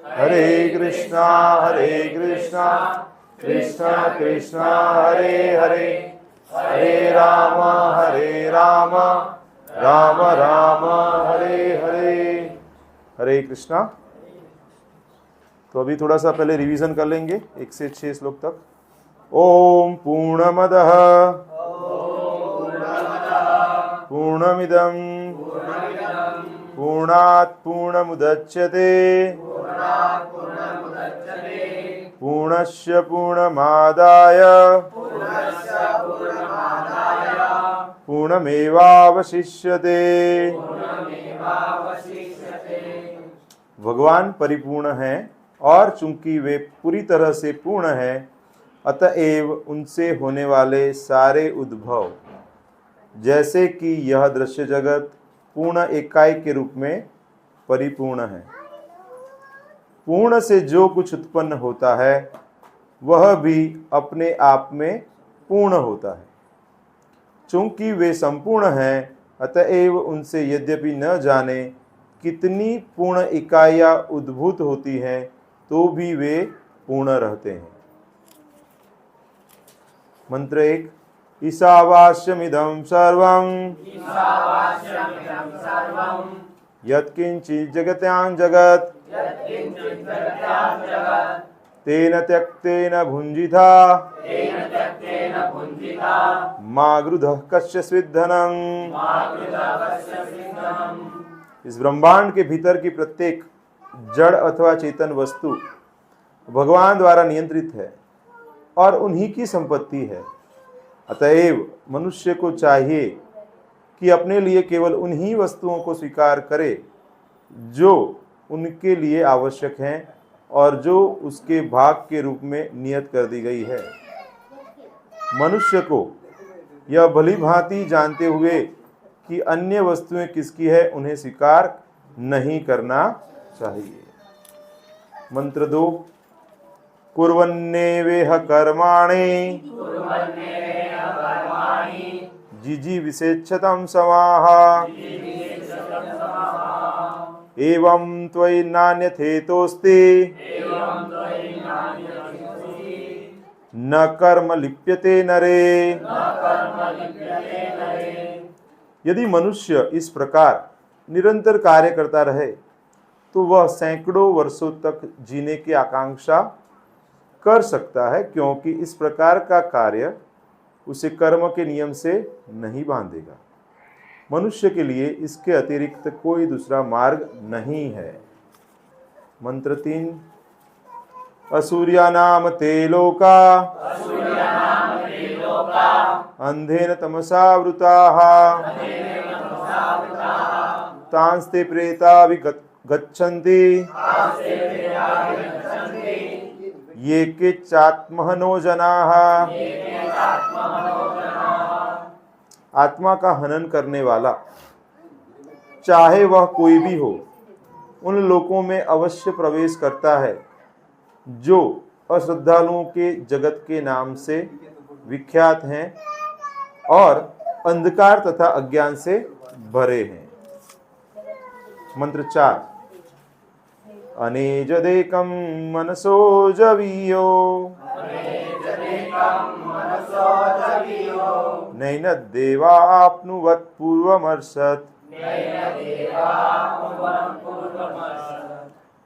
हरे कृष्णा कृष्णा कृष्णा हरे हरे, हरे राम राम राम हरे हरे। हरे कृष्णा। तो अभी थोड़ा सा पहले रिवीजन कर लेंगे 1 से 6 श्लोक तक। ओम पूर्णमदः पूर्णमिदं पूर्णात् पूर्णमुदच्यते पूर्णस्य पूर्णमादाय पूर्णमेवावशिष्यते। भगवान परिपूर्ण हैं और चूंकि वे पूरी तरह से पूर्ण हैं, अतएव उनसे होने वाले सारे उद्भव, जैसे कि यह दृश्य जगत पूर्ण इकाई के रूप में परिपूर्ण है। पूर्ण से जो कुछ उत्पन्न होता है वह भी अपने आप में पूर्ण होता है। चूंकि वे संपूर्ण हैं, अतएव उनसे यद्यपि न जाने कितनी पूर्ण इकाइयाँ उद्भूत होती हैं, तो भी वे पूर्ण रहते हैं। मंत्र 1। ईशावास्यमिदं सर्वं यत्किंचित् जगत्यां जगत् तेन त्यक्तेन भुञ्जिता मा गृधः कश्चित् धनम्। इस ब्रह्मांड के भीतर की प्रत्येक जड़ अथवा चेतन वस्तु भगवान द्वारा नियंत्रित है और उन्हीं की संपत्ति है। अतएव मनुष्य को चाहिए कि अपने लिए केवल उन्हीं वस्तुओं को स्वीकार करे जो उनके लिए आवश्यक हैं और जो उसके भाग के रूप में नियत कर दी गई है। मनुष्य को यह भली भांति जानते हुए कि अन्य वस्तुएं किसकी है, उन्हें स्वीकार नहीं करना चाहिए। मंत्र 2। कुर्वन्नेवेह कर्माणि जिजीविषेच्छतं समाः एवं त्वयि नान्यथेतोऽस्ति न कर्म लिप्यते नरे। यदि मनुष्य इस प्रकार निरंतर कार्य करता रहे तो वह सैकड़ों वर्षों तक जीने की आकांक्षा कर सकता है, क्योंकि इस प्रकार का कार्य उसे कर्म के नियम से नहीं बांधेगा। मनुष्य के लिए इसके अतिरिक्त कोई दूसरा मार्ग नहीं है। मंत्र 3। असूर्यानाम ते लोका अंधेन तमसावृताः तांस्ते प्रेता गच्छन्ति ये केचिदात्महनो जनाः। आत्मा का हनन करने वाला, चाहे वह कोई भी हो, उन लोकों में अवश्य प्रवेश करता है जो अश्रद्धालुओं के जगत के नाम से विख्यात हैं और अंधकार तथा अज्ञान से भरे हैं। मंत्र 4। अनेजदेकं मनसो जवीयो नैन देवाप्नुवत् पूर्वमर्षत्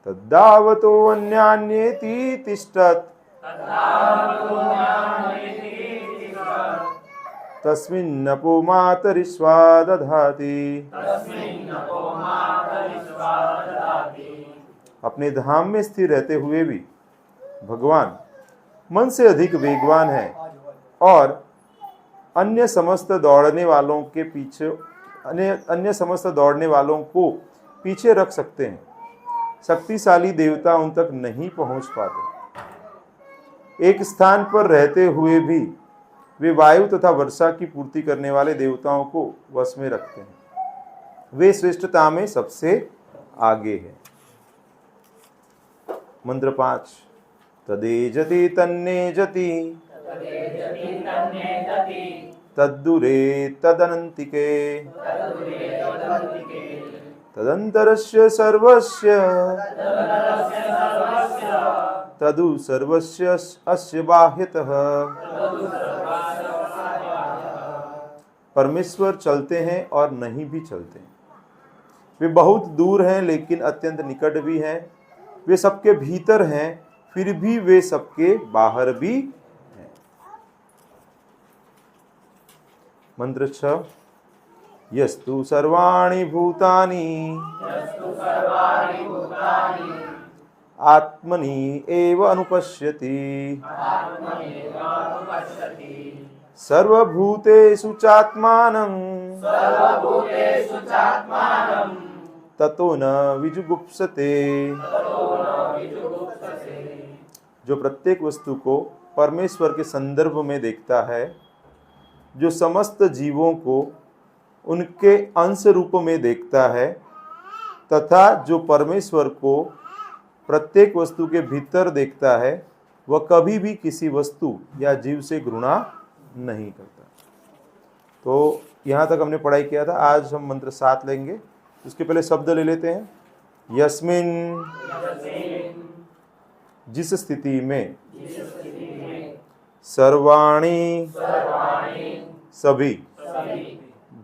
तद्धावतो अन्यान्येति तिष्ठत् तस्मिन्नपो मातरिश्वा दधाति। अपने धाम में स्थिर रहते हुए भी भगवान मन से अधिक वेगवान है और अन्य समस्त दौड़ने वालों को पीछे रख सकते हैं। शक्तिशाली देवता उन तक नहीं पहुंच पाते। एक स्थान पर रहते हुए भी वे वायु तथा वर्षा की पूर्ति करने वाले देवताओं को वश में रखते हैं। वे श्रेष्ठता में सबसे आगे है। मंत्र 5। तदेजति तन्नेजति तद्दूरे तदनंतिके तदंतरस्य सर्वस्य तदु सर्वस्य अस्य बाह्यतः। परमेश्वर चलते हैं और नहीं भी चलते हैं। वे बहुत दूर हैं लेकिन अत्यंत निकट भी हैं। वे सबके भीतर हैं फिर भी वे सबके बाहर भी हैं। मंत्र 6। यस्तु सर्वाणि भूतानि आत्मनि एव अनुपश्यति सर्वभूतेषु चात्मानं ततो न विजुगुप्सते। जो प्रत्येक वस्तु को परमेश्वर के संदर्भ में देखता है, जो समस्त जीवों को उनके अंश रूप में देखता है तथा जो परमेश्वर को प्रत्येक वस्तु के भीतर देखता है, वह कभी भी किसी वस्तु या जीव से घृणा नहीं करता। तो यहाँ तक हमने पढ़ाई किया था। आज हम मंत्र 7 लेंगे। उसके पहले शब्द ले लेते हैं। यस्मिन, जिस स्थिति में, सर्वाणि, सभी,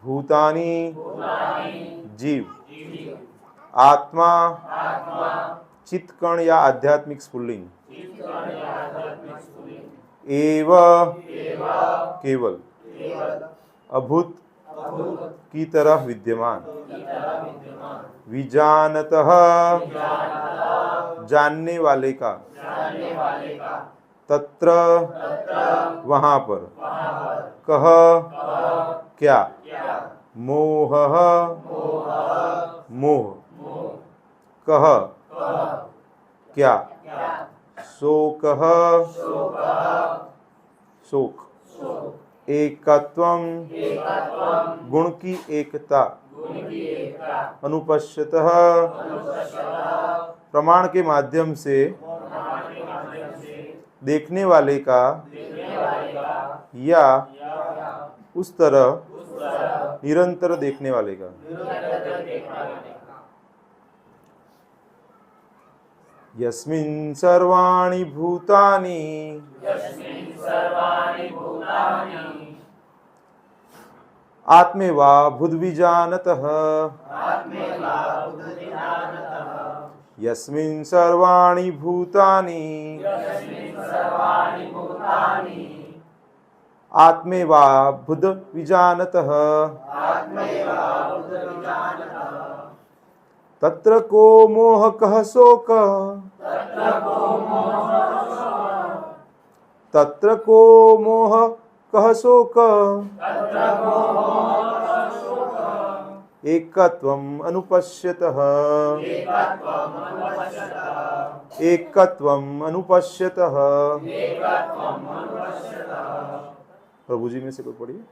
भूतानि, जीव, आत्मा, चित्कण या आध्यात्मिक स्फुल्लिंग, एव, केवल, अभूत की तरह विद्यमान, विजानतः, जानने वाले का, तत्र, वहां पर, कह, क्या, मोह, मोह, कह, क्या, शोकः, शोक, एकत्वम, गुण की एकता, अनुपश्यतः, प्रमाण के माध्यम से देखने वाले का, या उस तरह निरंतर देखने वाले का। यस्मिन् सर्वाणि भूतानि आत्मेवा भूद्विजानतः। यस्मिन् सर्वाणि भूतानि आत्मेवा भूद्विजानतः। तत्र को मोह कः शोक, तत्र को मोह कः शोक, एकत्वम् अनुपश्यतः, एकत्वम् अनुपश्यतः। प्रभु जी में से कोई पढ़िए।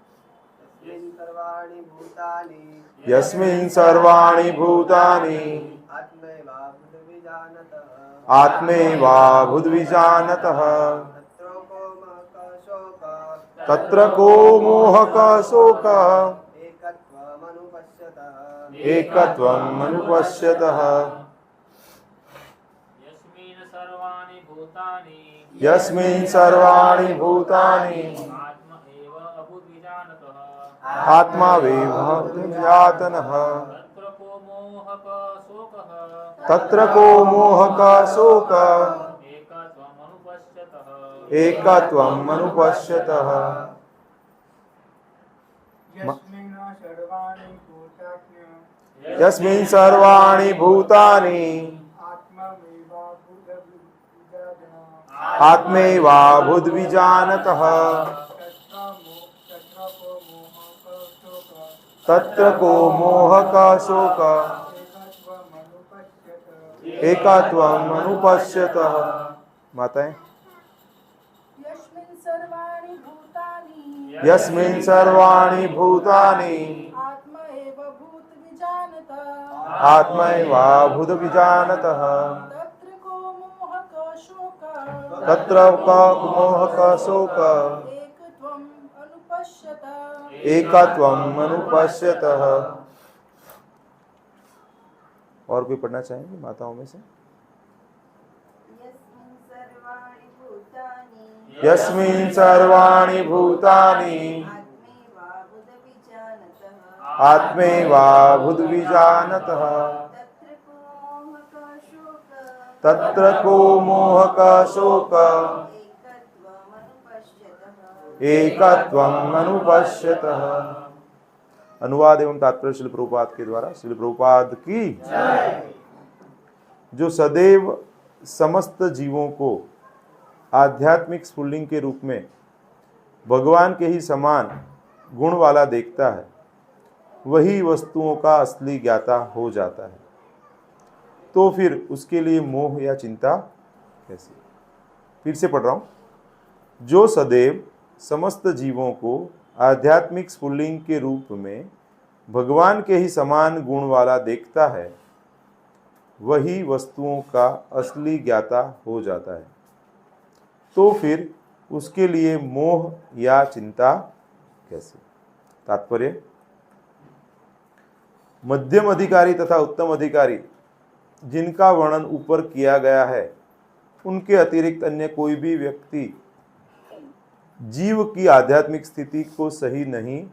यस्मिन् सर्वाणि भूतानि आत्मैवा भूद्विजानतः। तत्र को मोह कः शोक, एकत्वम् अनुपश्यतः। यस्मिन् सर्वाणि भूतानि आत्मा विजातनः। तत्र को मोह का शोक, एकत्वम् अनुपश्यतः। यस्मिन् सर्वाणि भूतानि आत्मैवा भूद्विजानतः। तत्र को मोह का शोक, एकत्वम् अनुपश्यतः। माताएं। यस्मिन् सर्वाणि भूतानि आत्मैवा भूद्विजानतः। तत्र को मोह का शोक, एकत्वम् अनुपश्यतः। और कोई पढ़ना चाहेंगे माताओं में से? सर्वाणि भूतानि यस्मिन् सर्वाणि भूतानि आत्मैवाभूद्विजानतः तत्र को मोहक शोक एकत्वम् अनुपश्यतः। अनुवाद एवं तात्पर्य श्रील प्रभुपाद के द्वारा। श्रील प्रभुपाद की जो सदैव समस्त जीवों को आध्यात्मिक स्फुल्लिंग के रूप में भगवान के ही समान गुण वाला देखता है, वही वस्तुओं का असली ज्ञाता हो जाता है। तो फिर उसके लिए मोह या चिंता कैसी? फिर से पढ़ रहा हूं। जो सदैव समस्त जीवों को आध्यात्मिक स्फुल्लिंग के रूप में भगवान के ही समान गुण वाला देखता है, वही वस्तुओं का असली ज्ञाता हो जाता है। तो फिर उसके लिए मोह या चिंता कैसे? तात्पर्य, मध्यम अधिकारी तथा उत्तम अधिकारी जिनका वर्णन ऊपर किया गया है, उनके अतिरिक्त अन्य कोई भी व्यक्ति जीव की आध्यात्मिक स्थिति को सही नहीं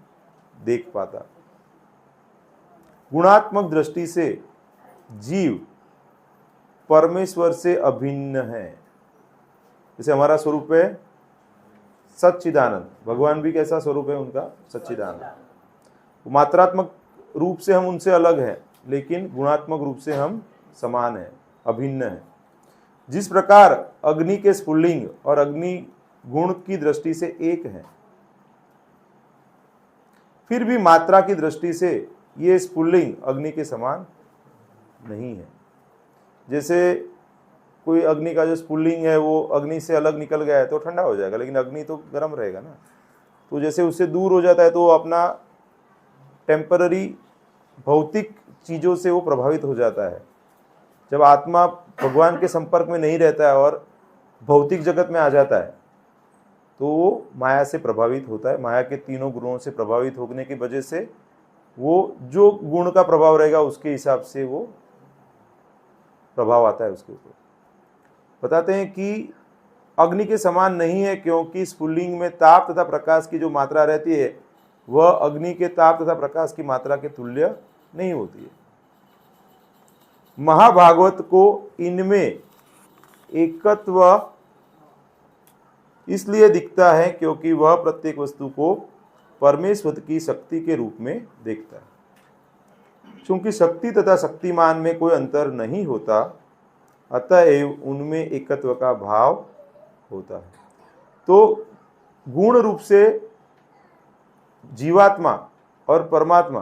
देख पाता। गुणात्मक दृष्टि से जीव परमेश्वर से अभिन्न है। जैसे हमारा स्वरूप है सच्चिदानंद, भगवान भी कैसा स्वरूप है उनका? सच्चिदानंद। मात्रात्मक रूप से हम उनसे अलग हैं, लेकिन गुणात्मक रूप से हम समान हैं, अभिन्न हैं। जिस प्रकार अग्नि के स्फुल्लिंग और अग्नि गुण की दृष्टि से एक है, फिर भी मात्रा की दृष्टि से ये स्फुल्लिंग अग्नि के समान नहीं है। जैसे कोई अग्नि का जो स्फुल्लिंग है वो अग्नि से अलग निकल गया है तो ठंडा हो जाएगा, लेकिन अग्नि तो गर्म रहेगा ना। तो जैसे उससे दूर हो जाता है तो वो अपना टेम्पररी भौतिक चीज़ों से वो प्रभावित हो जाता है। जब आत्मा भगवान के संपर्क में नहीं रहता है और भौतिक जगत में आ जाता है तो वो माया से प्रभावित होता है। माया के तीनों गुणों से प्रभावित होने की वजह से वो जो गुण का प्रभाव रहेगा उसके हिसाब से वो प्रभाव आता है उसके ऊपर। बताते हैं कि अग्नि के समान नहीं है, क्योंकि स्फुल्लिंग में ताप तथा प्रकाश की जो मात्रा रहती है वह अग्नि के ताप तथा प्रकाश की मात्रा के तुल्य नहीं होती है। महाभागवत को इनमें एकत्व इसलिए दिखता है क्योंकि वह प्रत्येक वस्तु को परमेश्वर की शक्ति के रूप में देखता है। चूंकि शक्ति तथा शक्तिमान में कोई अंतर नहीं होता, अतएव उनमें एकत्व का भाव होता है। तो गुण रूप से जीवात्मा और परमात्मा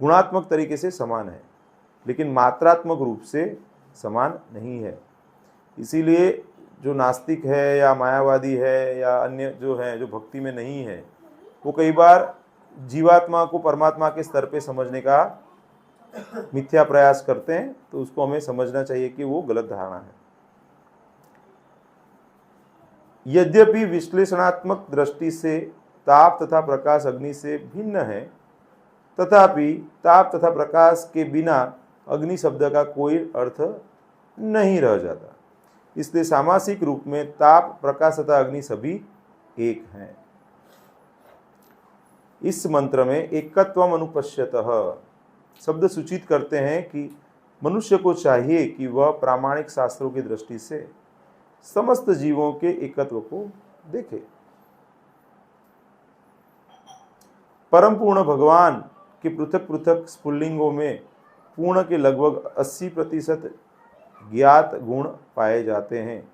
गुणात्मक तरीके से समान है, लेकिन मात्रात्मक रूप से समान नहीं है। इसीलिए जो नास्तिक है या मायावादी है या अन्य जो है जो भक्ति में नहीं है, वो कई बार जीवात्मा को परमात्मा के स्तर पे समझने का मिथ्या प्रयास करते हैं। तो उसको हमें समझना चाहिए कि वो गलत धारणा है। यद्यपि विश्लेषणात्मक दृष्टि से ताप तथा प्रकाश अग्नि से भिन्न है, तथापि ताप तथा प्रकाश के बिना अग्नि शब्द का कोई अर्थ नहीं रह जाता। इसलिए सामासिक रूप में ताप, प्रकाश तथा अग्नि सभी एक हैं। इस मंत्र में एकत्वम अनुपश्यतः शब्द सूचित करते हैं कि मनुष्य को चाहिए कि वह प्रामाणिक शास्त्रों की दृष्टि से समस्त जीवों के एकत्व को देखे। परम पूर्ण भगवान के पृथक पृथक स्फुल्लिंगों में पूर्ण के लगभग 80% ज्ञात गुण पाए जाते हैं,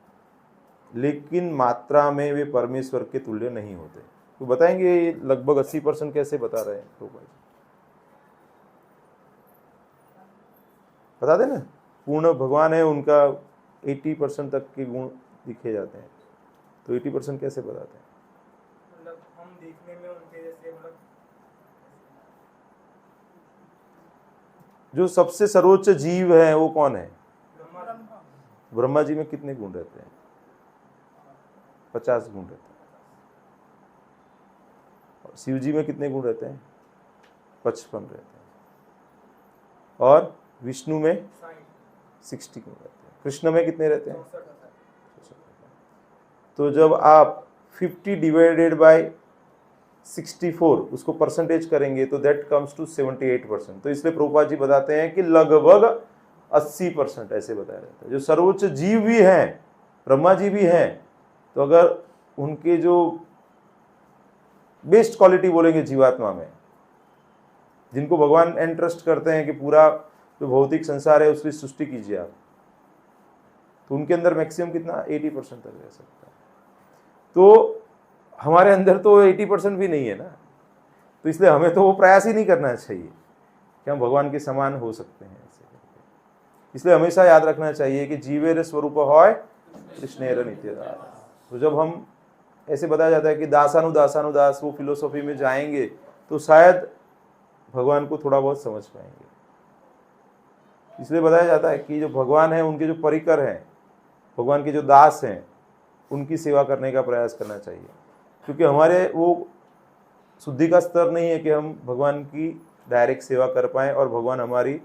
लेकिन मात्रा में वे परमेश्वर के तुल्य नहीं होते। तो बताएंगे लगभग 80% कैसे बता रहे हैं तो भाई बता देना। पूर्ण भगवान है, उनका 80% तक के गुण दिखे जाते हैं, तो 80% कैसे बताते हैं? मतलब हम देखने में उनके जैसे मतलब जो सबसे सर्वोच्च जीव है वो कौन है? ब्रह्मा। ब्रह्मा जी में कितने गुण रहते हैं? 50 गुण रहते हैं। और शिव जी में कितने गुण रहते हैं? 55 रहते हैं। और विष्णु में 60 गुण रहते हैं। कृष्ण में कितने रहते हैं? तो जब आप 50 डिवाइडेड बाय 64 उसको परसेंटेज करेंगे तो दैट कम्स टू 78%। तो इसलिए प्रभुपाद जी बताते हैं कि लगभग 80% ऐसे बताया जाता है। जो सर्वोच्च जीव भी हैं, ब्रह्मा जी भी हैं, तो अगर उनके जो बेस्ट क्वालिटी बोलेंगे जीवात्मा में, जिनको भगवान एंट्रस्ट करते हैं कि पूरा जो भौतिक संसार है उसकी सृष्टि कीजिए आप, तो उनके अंदर मैक्सिमम कितना 80% तक रह सकता है। तो हमारे अंदर तो 80% भी नहीं है ना, तो इसलिए हमें तो वो प्रयास ही नहीं करना चाहिए कि हम भगवान के समान हो सकते हैं ऐसे करके। इसलिए हमेशा याद रखना चाहिए कि जीवेर स्वरूप होय कृष्णेर नित्यदास। तो जब हम ऐसे बताया जाता है कि दासानुदास वो फिलोसॉफी में जाएंगे तो शायद भगवान को थोड़ा बहुत समझ पाएंगे। इसलिए बताया जाता है कि जो भगवान है उनके जो परिकर हैं, भगवान के जो दास हैं, उनकी सेवा करने का प्रयास करना चाहिए, क्योंकि हमारे वो शुद्धि का स्तर नहीं है कि हम भगवान की डायरेक्ट सेवा कर पाएं, और भगवान हमारी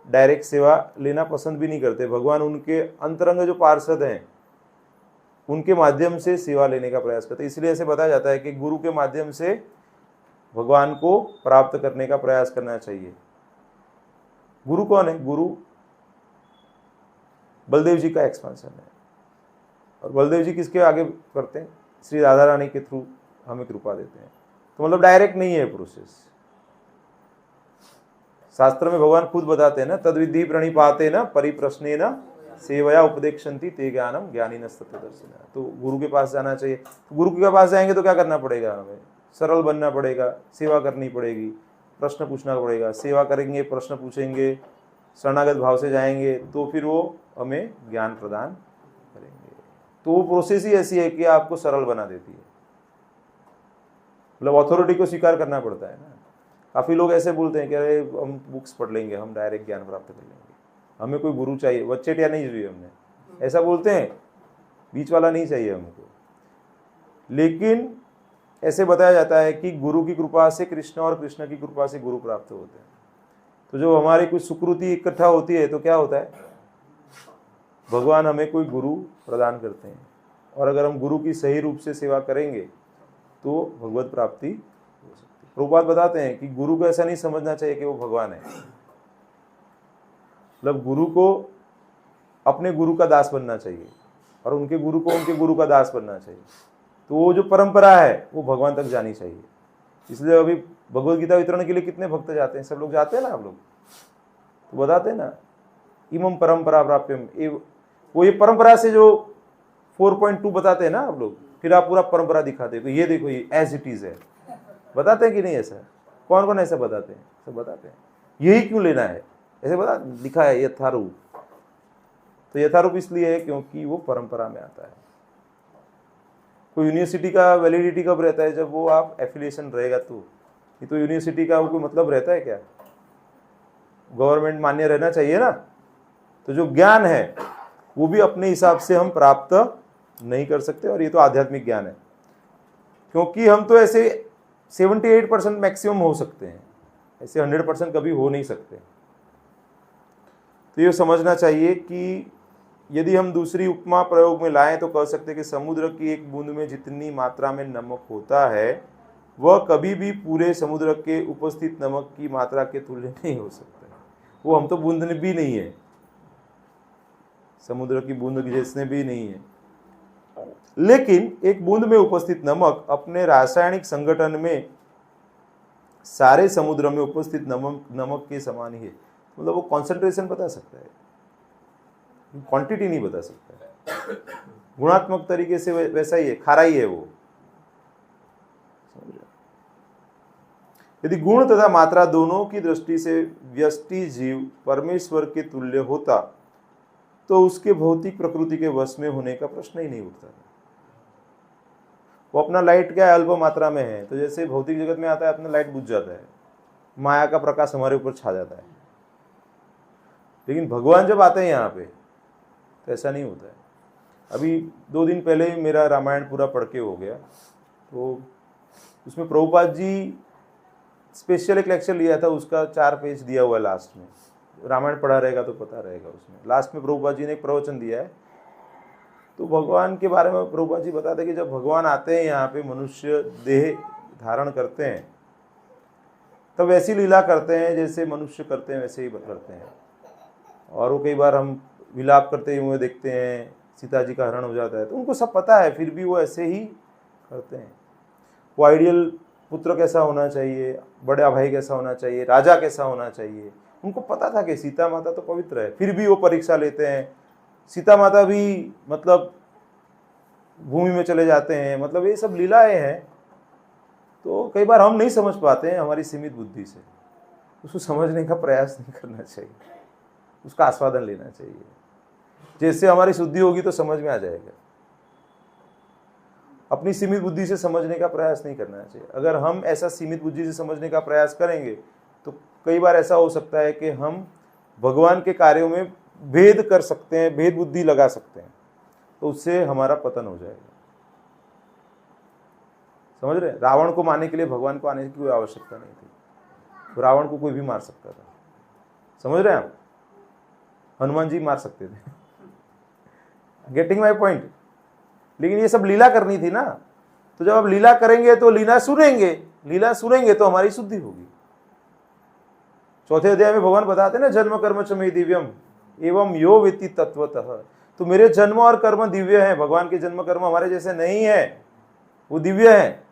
डायरेक्ट सेवा लेना पसंद भी नहीं करते। भगवान उनके अंतरंग जो पार्षद हैं उनके माध्यम से सेवा लेने का प्रयास करते हैं। इसलिए ऐसे बताया जाता है कि गुरु के माध्यम से भगवान को प्राप्त करने का प्रयास करना चाहिए। गुरु कौन है? गुरु बलदेव जी का एक्सपेंशन है, और बलदेव जी किसके आगे करते हैं? श्री राधा रानी के थ्रू हमें कृपा देते हैं। तो मतलब डायरेक्ट नहीं है प्रोसेस। शास्त्र में भगवान खुद बताते हैं ना, तद्विधि प्रणिपाते न परिप्रश्ने न सेवया उपदेक्षन्ति ते ज्ञानम ज्ञानिनः सत्यदर्शिनः। तो गुरु के पास जाना चाहिए। तो गुरु के पास जाएंगे तो क्या करना पड़ेगा? हमें सरल बनना पड़ेगा, सेवा करनी पड़ेगी, प्रश्न पूछना पड़ेगा। सेवा करेंगे, प्रश्न पूछेंगे, शरणागत भाव से जाएंगे, तो फिर वो हमें ज्ञान प्रदान करेंगे। तो वो प्रोसेस ही ऐसी है कि आपको सरल बना देती है। मतलब अथॉरिटी को स्वीकार करना पड़ता है ना। काफ़ी लोग ऐसे बोलते हैं कि अरे हम बुक्स पढ़ लेंगे, हम डायरेक्ट ज्ञान प्राप्त कर लेंगे, हमें कोई गुरु चाहिए, वच्चेटिया नहीं चाहिए हमने, ऐसा बोलते हैं, बीच वाला नहीं चाहिए हमको। लेकिन ऐसे बताया जाता है कि गुरु की कृपा से कृष्ण और कृष्ण की कृपा से गुरु प्राप्त होते हैं। तो जो हमारी कुछ सुकृति इकट्ठा होती है तो क्या होता है? भगवान हमें कोई गुरु प्रदान करते हैं, और अगर हम गुरु की सही रूप से सेवा करेंगे तो भगवत प्राप्ति हो सकती है। प्रभुपाद बताते हैं कि गुरु को ऐसा नहीं समझना चाहिए कि वो भगवान है। मतलब गुरु को अपने गुरु का दास बनना चाहिए, और उनके गुरु को उनके गुरु का दास बनना चाहिए। तो वो जो परंपरा है वो भगवान तक जानी चाहिए। इसलिए अभी भगवत गीता वितरण के लिए कितने भक्त जाते हैं? सब लोग जाते हैं ना। आप लोग तो बताते हैं ना, इमम परंपरा प्राप्यम, वो ये परंपरा से जो 4.2 बताते हैं ना आप लोग, फिर आप पूरा परंपरा दिखाते हैं, तो ये देखो ये एज इट इज है। बताते हैं कि नहीं? ऐसा कौन कौन ऐसा बताते हैं? सब बताते हैं। यही क्यों लेना है? ऐसे बता लिखा है यथारूप। तो यथारूप इसलिए है क्योंकि वो परंपरा में आता है। कोई यूनिवर्सिटी का वैलिडिटी कब रहता है? जब वो आप एफिलिएशन रहेगा तो। ये तो यूनिवर्सिटी का कोई मतलब रहता है क्या? गवर्नमेंट मान्य रहना चाहिए ना। तो जो ज्ञान है वो भी अपने हिसाब से हम प्राप्त नहीं कर सकते, और ये तो आध्यात्मिक ज्ञान है। क्योंकि हम तो ऐसे 78% मैक्सिमम हो सकते हैं, ऐसे 100% कभी हो नहीं सकते। तो ये समझना चाहिए कि यदि हम दूसरी उपमा प्रयोग में लाएं तो कह सकते हैं कि समुद्र की एक बूंद में जितनी मात्रा में नमक होता है वह कभी भी पूरे समुद्र के उपस्थित नमक की मात्रा के तुल्य नहीं हो सकता। वो हम तो बूंद भी नहीं है, समुद्र की बूंद जिसने भी नहीं है। लेकिन एक बूंद में उपस्थित नमक अपने रासायनिक संगठन में सारे समुद्र में उपस्थित नमक के समान ही है। मतलब वो कॉन्सेंट्रेशन बता सकता है, क्वांटिटी नहीं बता सकता है। गुणात्मक तरीके से वैसा ही है, खारा ही है वो। यदि गुण तथा मात्रा दोनों की दृष्टि से व्यष्टि जीव परमेश्वर के तुल्य होता तो उसके भौतिक प्रकृति के वश में होने का प्रश्न ही नहीं उठता। वो अपना लाइट क्या है, अल्प मात्रा में है, तो जैसे भौतिक जगत में आता है अपना लाइट बुझ जाता है, माया का प्रकाश हमारे ऊपर छा जाता है। लेकिन भगवान जब आते हैं यहाँ पे तो ऐसा नहीं होता है। अभी 2 दिन पहले ही मेरा रामायण पूरा पढ़ के हो गया, तो उसमें प्रभुपाद जी स्पेशल एक लेक्चर लिया था, उसका 4 पेज दिया हुआ है लास्ट में। रामायण पढ़ा रहेगा तो पता रहेगा। उसमें लास्ट में प्रभुपाद जी ने एक प्रवचन दिया है तो भगवान के बारे में प्रभुपाद जी बताते हैं कि जब भगवान आते हैं यहाँ पे मनुष्य देह धारण करते हैं तब वैसी लीला करते हैं जैसे मनुष्य करते हैं वैसे ही करते हैं। और वो कई बार हम विलाप करते हुए देखते हैं, सीता जी का हरण हो जाता है, तो उनको सब पता है, फिर भी वो ऐसे ही करते हैं। वो आइडियल पुत्र कैसा होना चाहिए, बड़ा भाई कैसा होना चाहिए, राजा कैसा होना चाहिए, उनको पता था कि सीता माता तो पवित्र है, फिर भी वो परीक्षा लेते हैं। सीता माता भी मतलब भूमि में चले जाते हैं, मतलब ये सब लीलाएं हैं। तो कई बार हम नहीं समझ पाते हैं हमारी सीमित बुद्धि से, उसको समझने का प्रयास नहीं करना चाहिए, उसका आस्वादन लेना चाहिए। जैसे हमारी शुद्धि होगी तो समझ में आ जाएगा। अपनी सीमित बुद्धि से समझने का प्रयास नहीं करना चाहिए। अगर हम ऐसा सीमित बुद्धि से समझने का प्रयास करेंगे तो कई बार ऐसा हो सकता है कि हम भगवान के कार्यों में भेद कर सकते हैं, भेद बुद्धि लगा सकते हैं, तो उससे हमारा पतन हो जाएगा। समझ रहे? रावण को मारने के लिए भगवान को आने की कोई आवश्यकता नहीं थी, तो रावण को कोई भी मार सकता था। समझ रहे हैं आप? हनुमान जी मार सकते थे। Getting my point? लेकिन ये सब लीला करनी थी ना, तो जब आप लीला करेंगे तो लीला सुनेंगे तो हमारी शुद्धि होगी। चौथे अध्याय में भगवान बताते हैं ना, जन्म कर्म च मे दिव्यम एवं यो वेत्ति तत्वतः। तो मेरे जन्म और कर्म दिव्य हैं। भगवान के जन्म कर्म हमारे जैसे नहीं है, वो दिव्य है।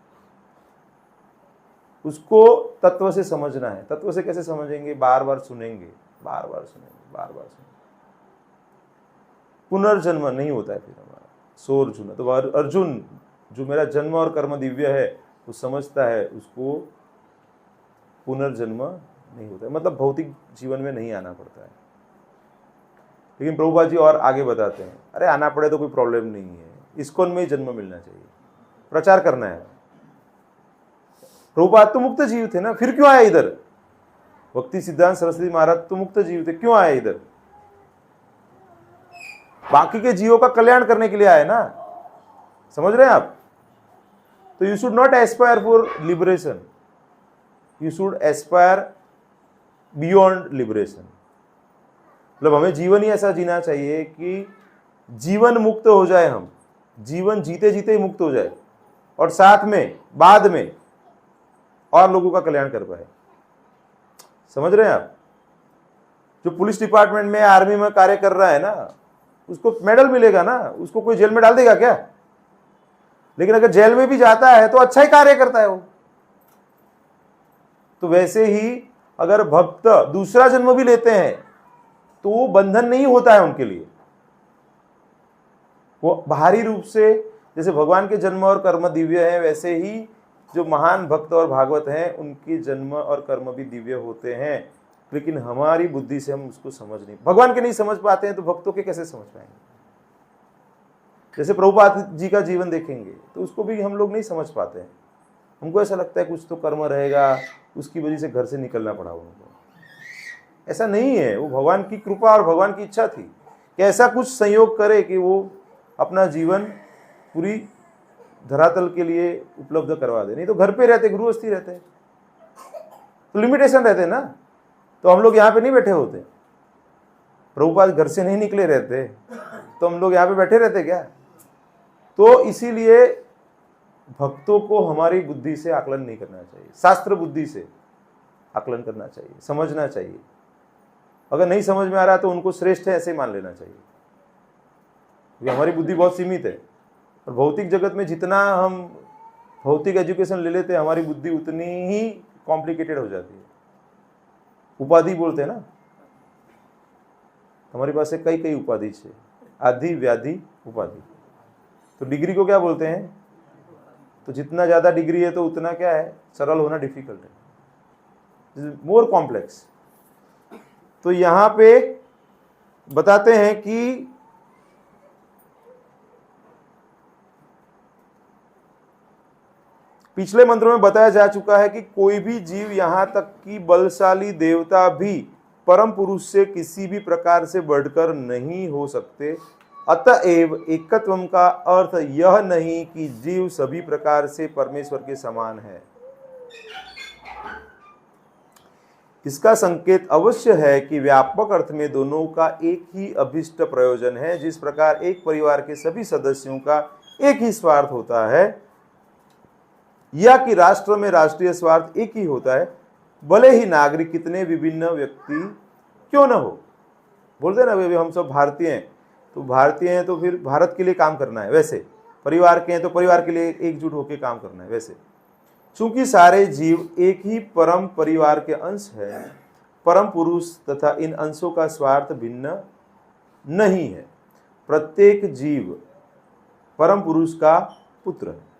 उसको तत्व से समझना है। तत्व से कैसे समझेंगे? बार बार सुनेंगे। पुनर्जन्म नहीं होता है फिर हमारा। सो अर्जुन, तो अर्जुन जो मेरा जन्म और कर्म दिव्य है वो समझता है, उसको पुनर्जन्म नहीं होता है, मतलब भौतिक जीवन में नहीं आना पड़ता है। लेकिन प्रभुपाद जी और आगे बताते हैं, अरे आना पड़े तो कोई प्रॉब्लम नहीं है, इस्कॉन में ही जन्म मिलना चाहिए, प्रचार करना है। प्रभुपाद तो मुक्त जीव थे ना, फिर क्यों आए इधर? भक्ति सिद्धांत सरस्वती महाराज तो मुक्त जीव थे, क्यों आए इधर? बाकी के जीवों का कल्याण करने के लिए आए ना। समझ रहे हैं आप? तो you should not Aspire for liberation, you should Aspire beyond liberation. मतलब हमें जीवन ही ऐसा जीना चाहिए कि जीवन मुक्त हो जाए, हम जीवन जीते जीते ही मुक्त हो जाए, और साथ में बाद में और लोगों का कल्याण कर पाए। समझ रहे हैं आप? जो पुलिस डिपार्टमेंट में, आर्मी में कार्य कर रहा है ना, उसको मेडल मिलेगा ना, उसको कोई जेल में डाल देगा क्या? लेकिन अगर जेल में भी जाता है तो अच्छा ही कार्य करता है वो। तो वैसे ही अगर भक्त दूसरा जन्म भी लेते हैं तो वो बंधन नहीं होता है उनके लिए। वो बाहरी रूप से जैसे भगवान के जन्म और कर्म दिव्य है, वैसे ही जो महान भक्त और भागवत हैं उनके जन्म और कर्म भी दिव्य होते हैं। लेकिन हमारी बुद्धि से हम उसको समझ नहीं, भगवान के नहीं समझ पाते हैं, तो भक्तों के कैसे समझ पाएंगे? जैसे प्रभुपाद जी का जीवन देखेंगे तो उसको भी हम लोग नहीं समझ पाते हैं। हमको ऐसा लगता है कुछ तो कर्म रहेगा, उसकी वजह से घर से निकलना पड़ा उनको। ऐसा नहीं है, वो भगवान की कृपा और भगवान की इच्छा थी कि ऐसा कुछ संयोग करे कि वो अपना जीवन पूरी धरातल के लिए उपलब्ध करवा दे। नहीं तो घर पे रहते, गृहस्थी रहते तो लिमिटेशन रहते ना, तो हम लोग यहाँ पे नहीं बैठे होते। प्रभुपाद घर से नहीं निकले रहते तो हम लोग यहाँ पे बैठे रहते क्या? तो इसीलिए भक्तों को हमारी बुद्धि से आकलन नहीं करना चाहिए, शास्त्र बुद्धि से आकलन करना चाहिए, समझना चाहिए। अगर नहीं समझ में आ रहा तो उनको श्रेष्ठ है ऐसे ही मान लेना चाहिए, क्योंकि हमारी बुद्धि बहुत सीमित है। और भौतिक जगत में जितना हम भौतिक एजुकेशन ले लेते हैं, हमारी बुद्धि उतनी ही कॉम्प्लिकेटेड हो जाती है। उपाधि बोलते हैं ना, हमारे पास कई कई उपाधि है, आदि व्याधि उपाधि। तो डिग्री को क्या बोलते हैं? तो जितना ज़्यादा डिग्री है तो उतना क्या है, सरल होना डिफिकल्ट है, मोर कॉम्प्लेक्स। तो यहाँ पे बताते हैं कि पिछले मंत्रों में बताया जा चुका है कि कोई भी जीव, यहाँ तक कि बलशाली देवता भी परम पुरुष से किसी भी प्रकार से बढ़कर नहीं हो सकते। अतएव एकत्वम का अर्थ यह नहीं कि जीव सभी प्रकार से परमेश्वर के समान है। इसका संकेत अवश्य है कि व्यापक अर्थ में दोनों का एक ही अभिष्ट प्रयोजन है। जिस प्रकार एक परिवार के सभी सदस्यों का एक ही स्वार्थ होता है, या कि राष्ट्र में राष्ट्रीय स्वार्थ एक ही होता है, भले ही नागरिक कितने विभिन्न व्यक्ति क्यों न हो। बोलते ना भाई हम सब भारतीय हैं, तो भारतीय हैं तो फिर भारत के लिए काम करना है, वैसे परिवार के हैं तो परिवार के लिए एकजुट होकर काम करना है। वैसे चूंकि सारे जीव एक ही परम परिवार के अंश हैं, परम पुरुष तथा इन अंशों का स्वार्थ भिन्न नहीं है। प्रत्येक जीव परम पुरुष का पुत्र है।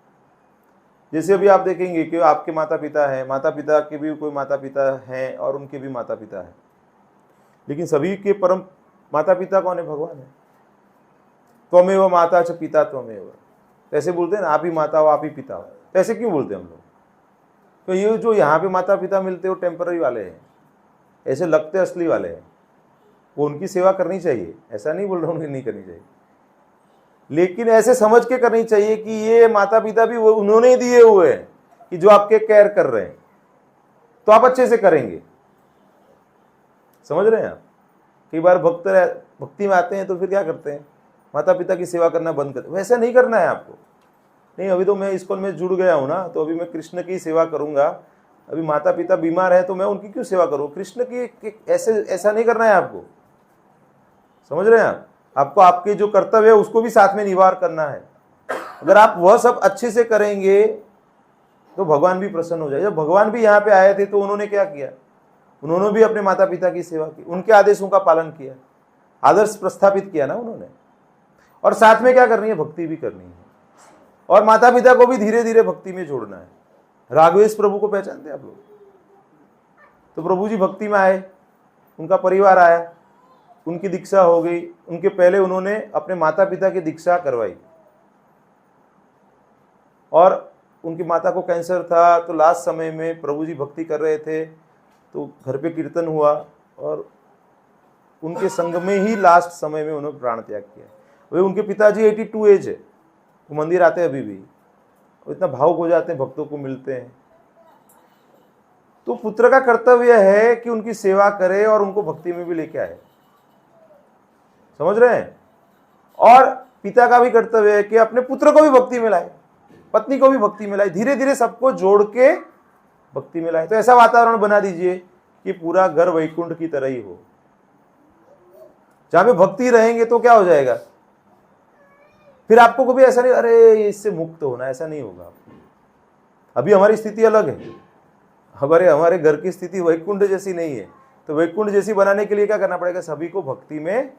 जैसे अभी आप देखेंगे कि आपके माता पिता हैं, माता पिता के भी कोई माता पिता हैं और उनके भी माता पिता हैं, लेकिन सभी के परम माता पिता कौन है? भगवान है। त्वमेव माता च पिता त्वमेव, ऐसे बोलते हैं ना, आप ही माता हो आप ही पिता हो। ऐसे क्यों बोलते हैं हम लोग? तो ये जो यहाँ पे माता पिता मिलते हैं वो टेम्पररी वाले हैं, ऐसे लगते असली वाले हैं। वो उनकी सेवा करनी चाहिए, ऐसा नहीं बोल रहा हूँ उनकी नहीं करनी चाहिए, लेकिन ऐसे समझ के करनी चाहिए कि ये माता पिता भी वो उन्होंने दिए हुए हैं कि जो आपके केयर कर रहे हैं, तो आप अच्छे से करेंगे। समझ रहे हैं आप? कई बार भक्ति में आते हैं तो फिर क्या करते हैं? माता पिता की सेवा करना बंद करते। वैसा नहीं करना है आपको। नहीं, अभी तो मैं इस्कॉन में जुड़ गया हूं ना, तो अभी मैं कृष्ण की सेवा करूंगा। अभी माता पिता बीमार है तो मैं उनकी क्यों सेवा करूं? कृष्ण की ऐसा नहीं करना है आपको। समझ रहे हैं आप? आपको आपके जो कर्तव्य है उसको भी साथ में निवार करना है। अगर आप वह सब अच्छे से करेंगे तो भगवान भी प्रसन्न हो जाए। जब भगवान भी यहाँ पे आए थे तो उन्होंने क्या किया? उन्होंने भी अपने माता पिता की सेवा की, उनके आदेशों का पालन किया, आदर्श प्रस्थापित किया ना उन्होंने। और साथ में क्या करनी है? भक्ति भी करनी है, और माता पिता को भी धीरे धीरे भक्ति में जोड़ना है। राघवेश प्रभु को पहचानते हैं आप लोग? तो प्रभु जी भक्ति में आए, उनका परिवार आया, उनकी दीक्षा हो गई। उनके पहले उन्होंने अपने माता पिता की दीक्षा करवाई, और उनकी माता को कैंसर था, तो लास्ट समय में प्रभु जी भक्ति कर रहे थे, तो घर पे कीर्तन हुआ, और उनके संग में ही लास्ट समय में उन्होंने प्राण त्याग किया। वे उनके पिताजी 82 एज है, वो मंदिर आते हैं अभी भी, वो इतना भावुक हो जाते हैं, भक्तों को मिलते हैं। तो पुत्र का कर्तव्य है कि उनकी सेवा करे और उनको भक्ति में भी लेके आए। समझ रहे हैं? और पिता का भी कर्तव्य है कि अपने पुत्र को भी भक्ति में लाए, पत्नी को भी भक्ति में लाए, धीरे धीरे सबको जोड़ के भक्ति में लाए। तो ऐसा वातावरण बना दीजिए कि पूरा घर वैकुंठ की तरह ही हो। जहां पे भक्ति रहेंगे तो क्या हो जाएगा? फिर आपको कभी ऐसा नहीं अरे इससे मुक्त होना, ऐसा नहीं होगा। अभी हमारी स्थिति अलग है, हमारे घर की स्थिति वैकुंठ जैसी नहीं है। तो वैकुंठ जैसी बनाने के लिए क्या करना पड़ेगा? सभी को भक्ति में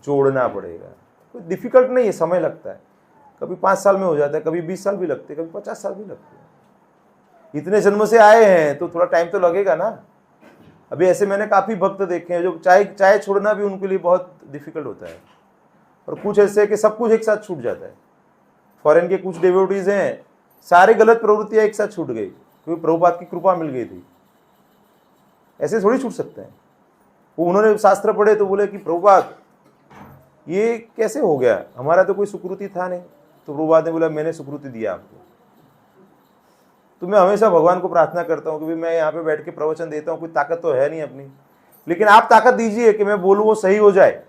जोड़ना पड़ेगा। कोई डिफिकल्ट नहीं है, समय लगता है। कभी 5 साल में हो जाता है, कभी 20 साल भी लगते हैं, कभी 50 साल भी लगते हैं। इतने जन्म से आए हैं तो थोड़ा टाइम तो लगेगा ना। अभी ऐसे मैंने काफी भक्त देखे हैं जो चाय छोड़ना भी उनके लिए बहुत डिफिकल्ट होता है, और कुछ ऐसे कि सब कुछ एक साथ छूट जाता है। फॉरेन के कुछ डिवोटीज हैं, सारी गलत प्रवृत्तियां एक साथ छूट गई क्योंकि प्रभुपाद की कृपा मिल गई थी। ऐसे थोड़ी छूट सकते हैं। वो उन्होंने शास्त्र पढ़े तो बोले कि प्रभुपाद ये कैसे हो गया, हमारा तो कोई सुकृति था नहीं। तो प्रभुपाद ने बोला मैंने सुकृति दिया आपको। तो मैं हमेशा भगवान को प्रार्थना करता हूँ कि मैं यहाँ पे बैठ के प्रवचन देता हूँ, कोई ताकत तो है नहीं अपनी, लेकिन आप ताकत दीजिए कि मैं बोलूँ वो सही हो जाए।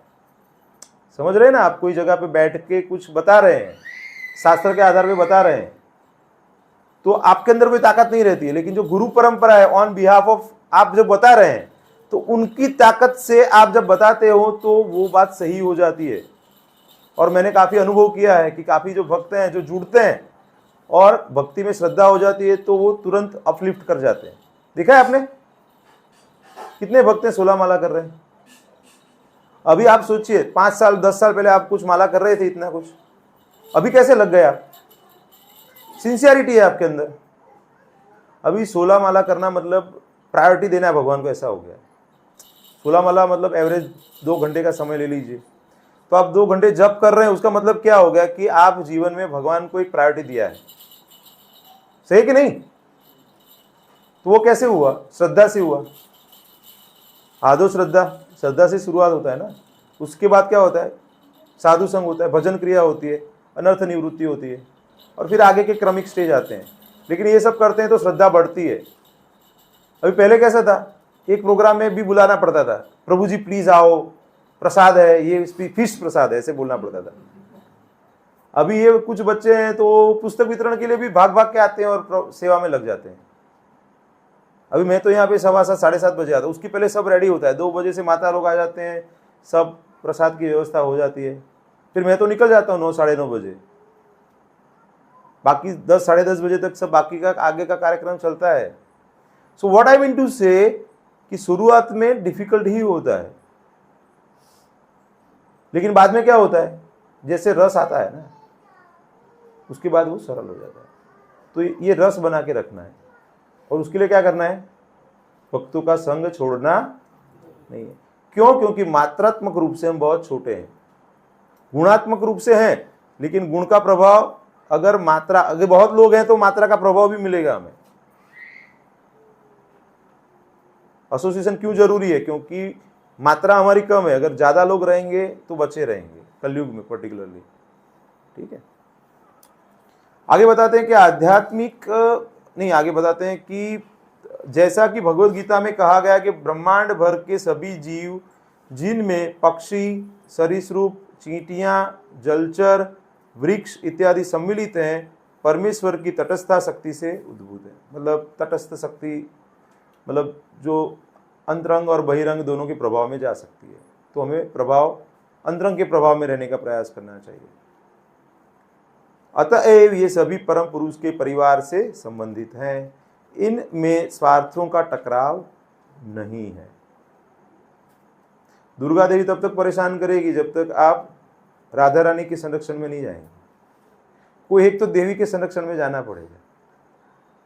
समझ रहे हैं ना? आप कोई जगह पे बैठ के कुछ बता रहे हैं, शास्त्र के आधार पे बता रहे हैं, तो आपके अंदर कोई ताकत नहीं रहती है। लेकिन जो गुरु परंपरा है, ऑन बिहाफ ऑफ आप जब बता रहे हैं, तो उनकी ताकत से आप जब बताते हो तो वो बात सही हो जाती है। और मैंने काफी अनुभव किया है कि काफी जो भक्त हैं जो जुड़ते हैं और भक्ति में श्रद्धा हो जाती है तो वो तुरंत अपलिफ्ट कर जाते हैं। देखा है आपने? कितने भक्त हैं 16 माला कर रहे हैं। अभी आप सोचिए 5 साल 10 साल पहले आप कुछ माला कर रहे थे, इतना कुछ, अभी कैसे लग गया? सिंसियरिटी है आपके अंदर। अभी 16 माला करना मतलब प्रायोरिटी देना है भगवान को, ऐसा हो गया। 16 माला मतलब एवरेज 2 घंटे का समय ले लीजिए, तो आप 2 घंटे जप कर रहे हैं, उसका मतलब क्या हो गया कि आप जीवन में भगवान को एक प्रायोरिटी दिया है। सही कि नहीं? तो वो कैसे हुआ? श्रद्धा से हुआ। आदो श्रद्धा से शुरुआत होता है ना। उसके बाद क्या होता है? साधु संग होता है, भजन क्रिया होती है, अनर्थ निवृत्ति होती है, और फिर आगे के क्रमिक स्टेज आते हैं। लेकिन ये सब करते हैं तो श्रद्धा बढ़ती है। अभी पहले कैसा था? एक प्रोग्राम में भी बुलाना पड़ता था, प्रभु जी प्लीज आओ, प्रसाद है, ये फिश प्रसाद है, ऐसे बोलना पड़ता था। अभी ये कुछ बच्चे हैं तो पुस्तक वितरण के लिए भी भाग भाग के आते हैं और सेवा में लग जाते हैं। अभी मैं तो यहाँ पे 7:15 7:30 बजे आता हूँ, उसकी पहले सब रेडी होता है, 2 बजे से माता लोग आ जाते हैं, सब प्रसाद की व्यवस्था हो जाती है, फिर मैं तो निकल जाता हूँ 9 साढ़े 9 बजे। बाकी 10 साढ़े 10 बजे तक सब बाकी का आगे का कार्यक्रम चलता है। So what I mean to say कि शुरुआत में डिफिकल्ट ही होता है, लेकिन बाद में क्या होता है, जैसे रस आता है ना, उसके बाद वो सरल हो जाता है। तो ये रस बना के रखना है, और उसके लिए क्या करना है, भक्तों का संग छोड़ना नहीं है। क्यों? क्योंकि मात्रात्मक रूप से हम बहुत छोटे हैं, गुणात्मक रूप से हैं, लेकिन गुण का प्रभाव अगर बहुत लोग हैं तो मात्रा का प्रभाव भी मिलेगा हमें। एसोसिएशन क्यों जरूरी है? क्योंकि मात्रा हमारी कम है, अगर ज्यादा लोग रहेंगे तो बचे रहेंगे, कलयुग में पर्टिकुलरली। ठीक है, आगे बताते हैं कि आगे बताते हैं कि जैसा कि भगवत गीता में कहा गया कि ब्रह्मांड भर के सभी जीव, जिनमें पक्षी, सरीसृप, चींटियां, जलचर, वृक्ष इत्यादि सम्मिलित हैं, परमेश्वर की तटस्थ शक्ति से उद्भूत है। मतलब तटस्थ शक्ति मतलब जो अंतरंग और बहिरंग दोनों के प्रभाव में जा सकती है। तो हमें अंतरंग के प्रभाव में रहने का प्रयास करना चाहिए। अतएव ये सभी परम पुरुष के परिवार से संबंधित हैं, इनमें स्वार्थों का टकराव नहीं है। दुर्गा देवी तब तक परेशान करेगी जब तक आप राधा रानी के संरक्षण में नहीं जाएंगे। कोई एक तो देवी के संरक्षण में जाना पड़ेगा।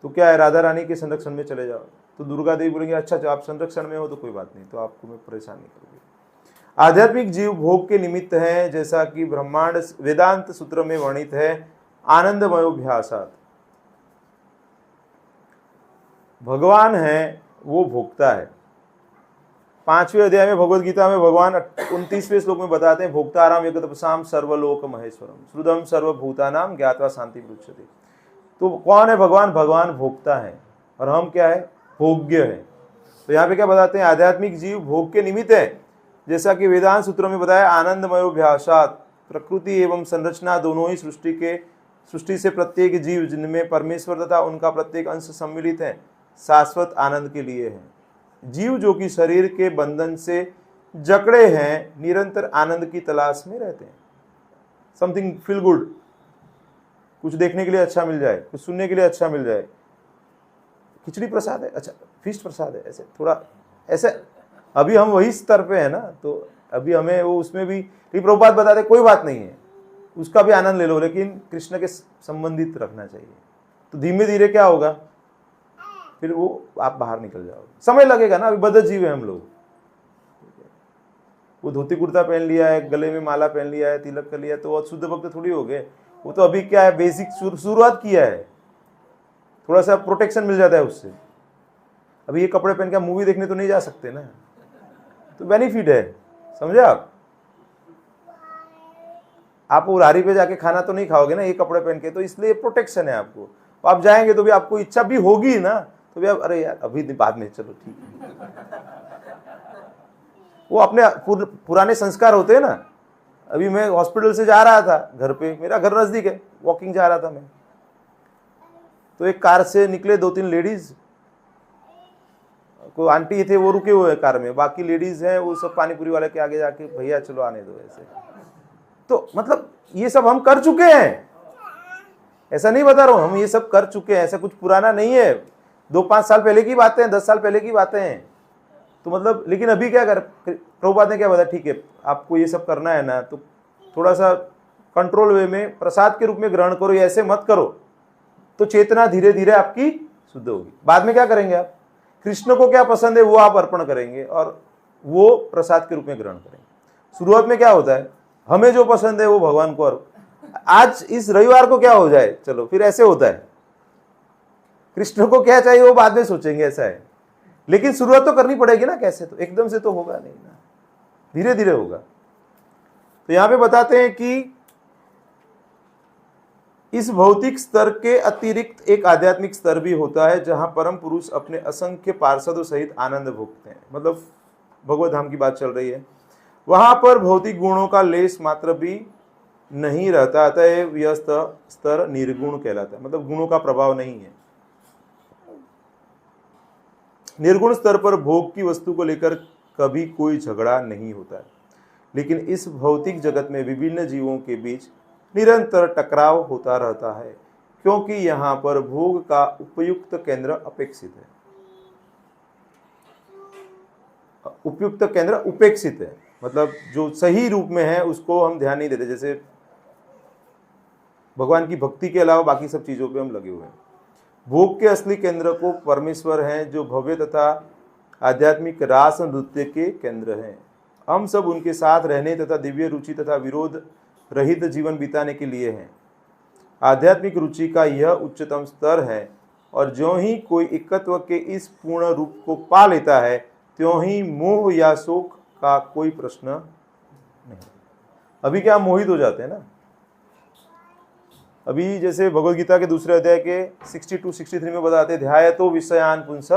तो क्या है, राधा रानी के संरक्षण में चले जाओ तो दुर्गा देवी बोलेंगे अच्छा आप संरक्षण में हो तो कोई बात नहीं, तो आपको मैं परेशान नहीं करूंगी। आध्यात्मिक जीव भोग के निमित्त हैं, जैसा कि ब्रह्मांड वेदांत सूत्र में वर्णित है, आनंदमयोभ्यासात्। भगवान है वो भोगता है। 5वें अध्याय में भगवद गीता में भगवान 29वें श्लोक में बताते हैं, भोक्ताराम यज्ञतपसाम सर्वलोक महेश्वरम श्रुदम सर्वभूतानाम ज्ञात्वा शांति पृच्छते। तो कौन है भगवान? भगवान भोक्ता है और हम क्या है? भोग्य है। तो यहाँ पे क्या बताते हैं, आध्यात्मिक जीव भोग के निमित्त है, जैसा कि वेदांत सूत्रों में बताया, आनंदमयोभ्यासात्। प्रकृति एवं संरचना दोनों ही सृष्टि से प्रत्येक जीव, जिनमें परमेश्वर तथा उनका प्रत्येक अंश सम्मिलित है, शाश्वत आनंद के लिए है। जीव जो कि शरीर के बंधन से जकड़े हैं, निरंतर आनंद की तलाश में रहते हैं। समथिंग फील गुड, कुछ देखने के लिए अच्छा मिल जाए, कुछ सुनने के लिए अच्छा मिल जाए, खिचड़ी प्रसाद है, अच्छा फिश प्रसाद है, ऐसे थोड़ा ऐसे। अभी हम वही स्तर पे है ना, तो अभी हमें वो उसमें भी प्रभुपाद बताते कोई बात नहीं है, उसका भी आनंद ले लो, लेकिन कृष्ण के संबंधित रखना चाहिए। तो धीमे धीरे क्या होगा, फिर वो आप बाहर निकल जाओगे। समय लगेगा ना, अभी बद्ध जीव है हम लोग। वो धोती कुर्ता पहन लिया है, गले में माला पहन लिया है, तिलक कर लिया, तो शुद्ध भक्त थोड़ी हो गए। वो तो अभी क्या है, बेसिक शुरुआत किया है, थोड़ा सा प्रोटेक्शन मिल जाता है उससे। अभी ये कपड़े पहन के मूवी देखने तो नहीं जा सकते ना, तो बेनिफिट है, समझे आप उरारी पे जाके खाना तो नहीं खाओगे ना ये कपड़े पहन के, तो इसलिए प्रोटेक्शन है आपको। तो आप जाएंगे तो भी आपको इच्छा भी होगी ना, तो भी आप अरे यार अभी बाद में, चलो ठीक है। वो अपने पुराने संस्कार होते हैं ना। अभी मैं हॉस्पिटल से जा रहा था घर पे, मेरा घर नजदीक है, वॉकिंग जा रहा था मैं, तो एक कार से निकले 2-3 लेडीज, कोई आंटी थे वो रुके हुए हैं कार में, बाकी लेडीज हैं वो सब पानीपुरी वाले के आगे जाके भैया चलो आने दो ऐसे। तो मतलब ये सब हम कर चुके हैं, ऐसा नहीं बता रहा हूं, हम ये सब कर चुके हैं, ऐसा कुछ पुराना नहीं है, 2-5 साल पहले की बातें हैं, 10 साल पहले की बातें हैं। तो मतलब लेकिन अभी क्या कर, प्रभुपाद ने क्या बताया, ठीक है आपको ये सब करना है ना, तो थोड़ा सा कंट्रोल वे में प्रसाद के रूप में ग्रहण करो, ऐसे मत करो, तो चेतना धीरे धीरे आपकी शुद्ध होगी। बाद में क्या करेंगे आप, कृष्ण को क्या पसंद है वो आप अर्पण करेंगे और वो प्रसाद के रूप में ग्रहण करेंगे। शुरुआत में क्या होता है, हमें जो पसंद है वो भगवान को आज इस रविवार को क्या हो जाए, चलो फिर ऐसे होता है, कृष्ण को क्या चाहिए वो बाद में सोचेंगे, ऐसा है। लेकिन शुरुआत तो करनी पड़ेगी ना, कैसे, तो एकदम से तो होगा नहीं ना, धीरे धीरे होगा। तो यहां पे बताते हैं कि इस भौतिक स्तर के अतिरिक्त एक आध्यात्मिक स्तर भी होता है जहां परम पुरुष अपने असंख्य पार्षदों सहित आनंद भोगते हैं। मतलब भगवत धाम की बात चल रही है, वहां पर भौतिक गुणों का लेश मात्र भी नहीं रहता, अतः यह स्तर निर्गुण कहलाता है। मतलब गुणों का प्रभाव नहीं है। निर्गुण स्तर पर भोग की वस्तु को लेकर कभी कोई झगड़ा नहीं होता है, लेकिन इस भौतिक जगत में विभिन्न जीवों के बीच निरंतर टकराव होता रहता है, क्योंकि यहाँ पर भोग का उपयुक्त केंद्र अपेक्षित है। उपयुक्त केंद्र उपेक्षित है, मतलब जो सही रूप में है उसको हम ध्यान नहीं देते। जैसे भगवान की भक्ति के अलावा बाकी सब चीजों पे हम लगे हुए हैं। भोग के असली केंद्र को परमेश्वर हैं, जो भव्य तथा आध्यात्मिक रास नृत्य के केंद्र हैं। हम सब उनके साथ रहने तथा दिव्य रुचि तथा विरोध रहित जीवन बिताने के लिए हैं। आध्यात्मिक रुचि का यह उच्चतम स्तर है, और ज्यों ही कोई एकत्व के इस पूर्ण रूप को पा लेता है, त्यों ही मोह या शोक का कोई प्रश्न नहीं। अभी क्या मोहित हो जाते हैं ना। अभी जैसे भगवद गीता के दूसरे अध्याय के 62-63 में बताते हैं, ध्यायतो विषयान पुंस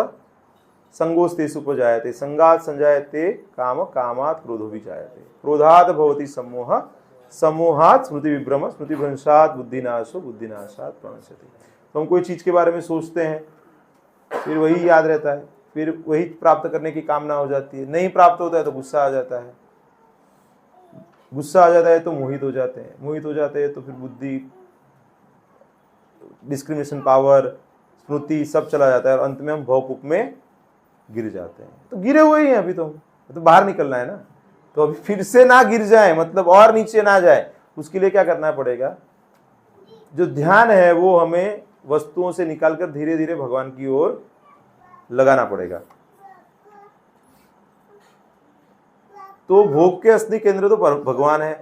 संगोस्तेषु उपजायते संगात संजायते काम कामात् क्रोधो विजायते क्रोधात् भवति सम्मोह सम्मोहात् स्मृति विभ्रम स्मृति भ्रंशात् बुद्धिनाशो बुद्धिनाशात् प्रणश्यति। तो हम कोई चीज के बारे में सोचते हैं, फिर वही याद रहता है, फिर वही प्राप्त करने की कामना हो जाती है। नहीं प्राप्त होता है तो गुस्सा आ जाता है, गुस्सा आ जाता है तो मोहित हो जाते हैं, मोहित हो जाते हैं तो फिर बुद्धि, डिस्क्रिमिनेशन पावर, स्मृति सब चला जाता है, और अंत में हम भवकूप में गिर जाते हैं। तो गिरे हुए ही हैं अभी, तो बाहर निकलना है ना। तो अभी फिर से ना गिर जाए, मतलब और नीचे ना जाए, उसके लिए क्या करना पड़ेगा? जो ध्यान है वो हमें वस्तुओं से निकालकर धीरे धीरे भगवान की ओर लगाना पड़ेगा। तो भोग के असली केंद्र तो भगवान है,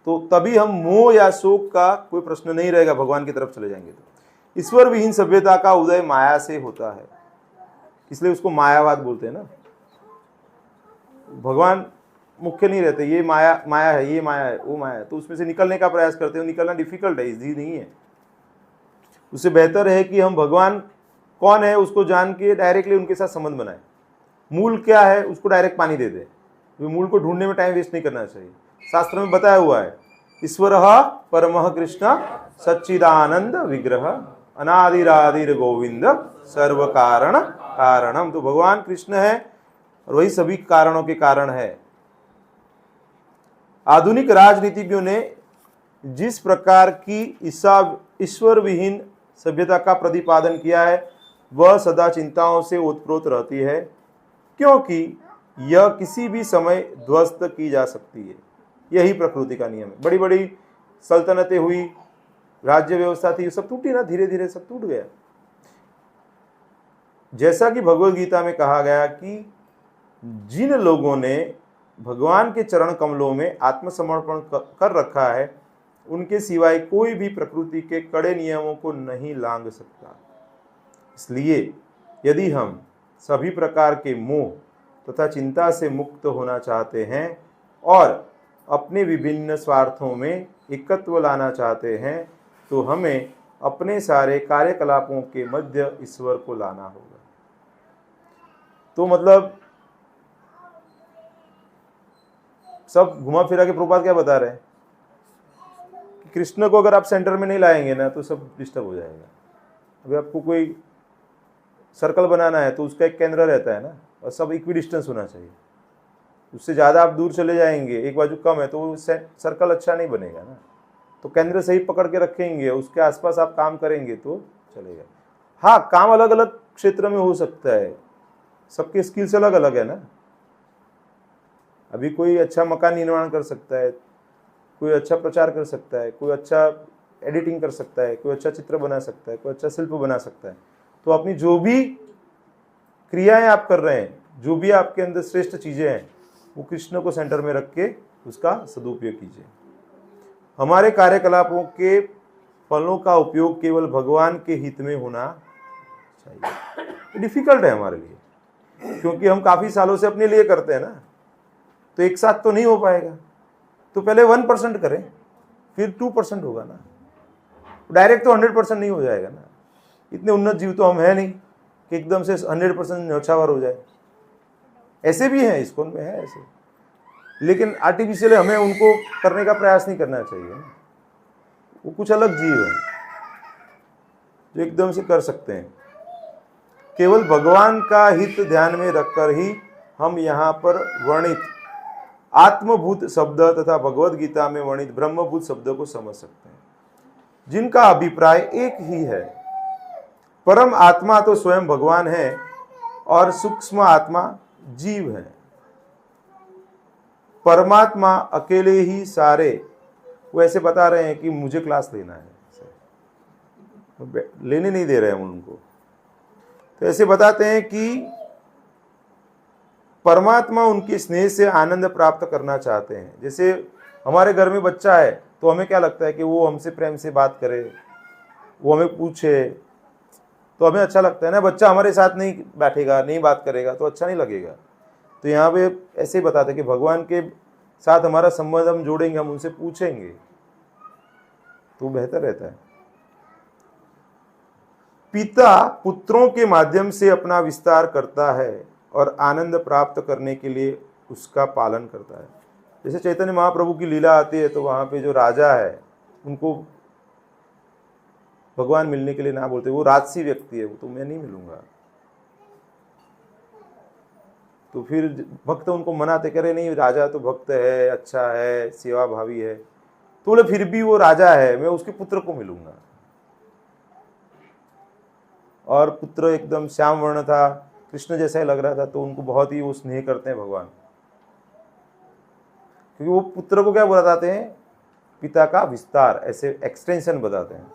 तो तभी हम मोह या शोक का कोई प्रश्न नहीं रहेगा, भगवान की तरफ चले जाएंगे। तो ईश्वर विहीन सभ्यता का उदय माया से होता है, इसलिए उसको मायावाद बोलते हैं ना। भगवान मुख्य नहीं रहते, ये माया माया है, ये माया है, वो माया है, तो उसमें से निकलने का प्रयास करते हो। निकलना डिफिकल्ट है, इजी नहीं है। उससे बेहतर है कि हम भगवान कौन है उसको जान के डायरेक्टली उनके साथ संबंध बनाए। मूल क्या है उसको डायरेक्ट पानी दे दे, मूल को ढूंढने में टाइम वेस्ट नहीं करना चाहिए। शास्त्र में बताया हुआ है, ईश्वर परमः कृष्ण सच्चिदानंद विग्रह अनादिरादिर गोविंद सर्व कारण कारणम। तो भगवान कृष्ण है और वही सभी कारणों के कारण है। आधुनिक राजनीतिज्ञों ने जिस प्रकार की ईश्वर विहीन सभ्यता का प्रतिपादन किया है, वह सदा चिंताओं से ओतप्रोत रहती है, क्योंकि यह किसी भी समय ध्वस्त की जा सकती है। यही प्रकृति का नियम है। बड़ी बड़ी सल्तनतें हुई, राज्य व्यवस्था थी, सब टूटी ना, धीरे धीरे सब टूट गया। जैसा कि भगवद गीता में कहा गया कि जिन लोगों ने भगवान के चरण कमलों में आत्मसमर्पण कर रखा है, उनके सिवाय कोई भी प्रकृति के कड़े नियमों को नहीं लांघ सकता। इसलिए यदि हम सभी प्रकार के मोह तथा चिंता से मुक्त होना चाहते हैं और अपने विभिन्न स्वार्थों में एकत्व लाना चाहते हैं, तो हमें अपने सारे कार्यकलापों के मध्य ईश्वर को लाना होगा। तो मतलब सब घुमा फिरा के प्रभुपाद क्या बता रहे हैं कि कृष्ण को अगर आप सेंटर में नहीं लाएंगे ना तो सब डिस्टर्ब हो जाएगा। अभी आपको कोई सर्कल बनाना है तो उसका एक केंद्र रहता है ना, और सब इक्वी डिस्टेंस होना चाहिए। उससे ज़्यादा आप दूर चले जाएंगे, एक बाजू कम है, तो सर्कल अच्छा नहीं बनेगा ना। तो केंद्र सही पकड़ के रखेंगे, उसके आसपास आप काम करेंगे तो चलेगा। हाँ, काम अलग अलग क्षेत्र में हो सकता है, सबके स्किल्स अलग अलग है ना। अभी कोई अच्छा मकान निर्माण कर सकता है, कोई अच्छा प्रचार कर सकता है, कोई अच्छा एडिटिंग कर सकता है, कोई अच्छा चित्र बना सकता है, कोई अच्छा शिल्प बना सकता है। तो अपनी जो भी क्रियाएं आप कर रहे हैं, जो भी आपके अंदर श्रेष्ठ चीजें हैं, वो कृष्ण को सेंटर में रख के उसका सदुपयोग कीजिए। हमारे कार्यकलापों के फलों का उपयोग केवल भगवान के हित में होना चाहिए। डिफिकल्ट है हमारे लिए, क्योंकि हम काफी सालों से अपने लिए करते हैं ना, तो एक साथ तो नहीं हो पाएगा। तो पहले 1% करें, फिर 2% होगा ना। डायरेक्ट तो 100% नहीं हो जाएगा ना, इतने उन्नत जीव तो हम है नहीं कि एकदम से 100% न्यौछावर हो जाए। ऐसे भी हैं, इस्कॉन में है ऐसे, लेकिन आर्टिफिशियल हमें उनको करने का प्रयास नहीं करना चाहिए ना। वो कुछ अलग जीव है जो एकदम से कर सकते हैं। केवल भगवान का हित ध्यान में रखकर ही हम यहाँ पर वर्णित आत्मभूत शब्द तथा भगवद गीता में वर्णित ब्रह्मभूत शब्द को समझ सकते हैं, जिनका अभिप्राय एक ही है। परम आत्मा तो स्वयं भगवान है और सूक्ष्म आत्मा जीव है। परमात्मा अकेले ही सारे, वो ऐसे बता रहे हैं कि मुझे क्लास लेना है, लेने नहीं दे रहे हैं उनको। तो ऐसे बताते हैं कि परमात्मा उनके स्नेह से आनंद प्राप्त करना चाहते हैं। जैसे हमारे घर में बच्चा है तो हमें क्या लगता है कि वो हमसे प्रेम से बात करे, वो हमें पूछे, तो हमें अच्छा लगता है ना। बच्चा हमारे साथ नहीं बैठेगा, नहीं बात करेगा तो अच्छा नहीं लगेगा। तो यहाँ पे ऐसे ही बताते हैं कि भगवान के साथ हमारा संबंध हम जोड़ेंगे, हम उनसे पूछेंगे तो बेहतर रहता है। पिता पुत्रों के माध्यम से अपना विस्तार करता है और आनंद प्राप्त करने के लिए उसका पालन करता है। जैसे चैतन्य महाप्रभु की लीला आती है तो वहाँ पे जो राजा है उनको भगवान मिलने के लिए ना बोलते, वो राजसी व्यक्ति है, वो तो मैं नहीं मिलूंगा। तो फिर भक्त उनको मनाते, करे नहीं राजा तो भक्त है, अच्छा है, सेवा भावी है। तो बोले फिर भी वो राजा है, मैं उसके पुत्र को मिलूंगा। और पुत्र एकदम श्याम वर्ण था, कृष्ण जैसा ही लग रहा था, तो उनको बहुत ही वो स्नेह करते हैं भगवान, क्योंकि वो पुत्र को क्या बताते हैं, पिता का विस्तार, ऐसे एक्सटेंशन बताते हैं।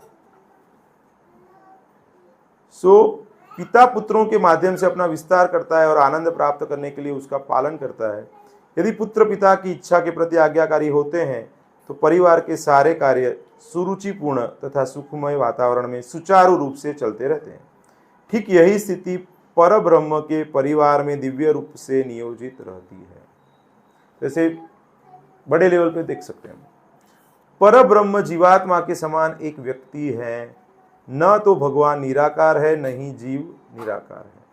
पिता पुत्रों के माध्यम से अपना विस्तार करता है और आनंद प्राप्त करने के लिए उसका पालन करता है। यदि पुत्र पिता की इच्छा के प्रति आज्ञाकारी होते हैं तो परिवार के सारे कार्य सुरुचिपूर्ण तथा सुखमय वातावरण में सुचारू रूप से चलते रहते हैं। ठीक यही स्थिति पर ब्रह्म के परिवार में दिव्य रूप से नियोजित रहती है। जैसे बड़े लेवल पे देख सकते हैं, पर ब्रह्म जीवात्मा के समान एक व्यक्ति है, न तो भगवान निराकार है, न ही जीव निराकार है।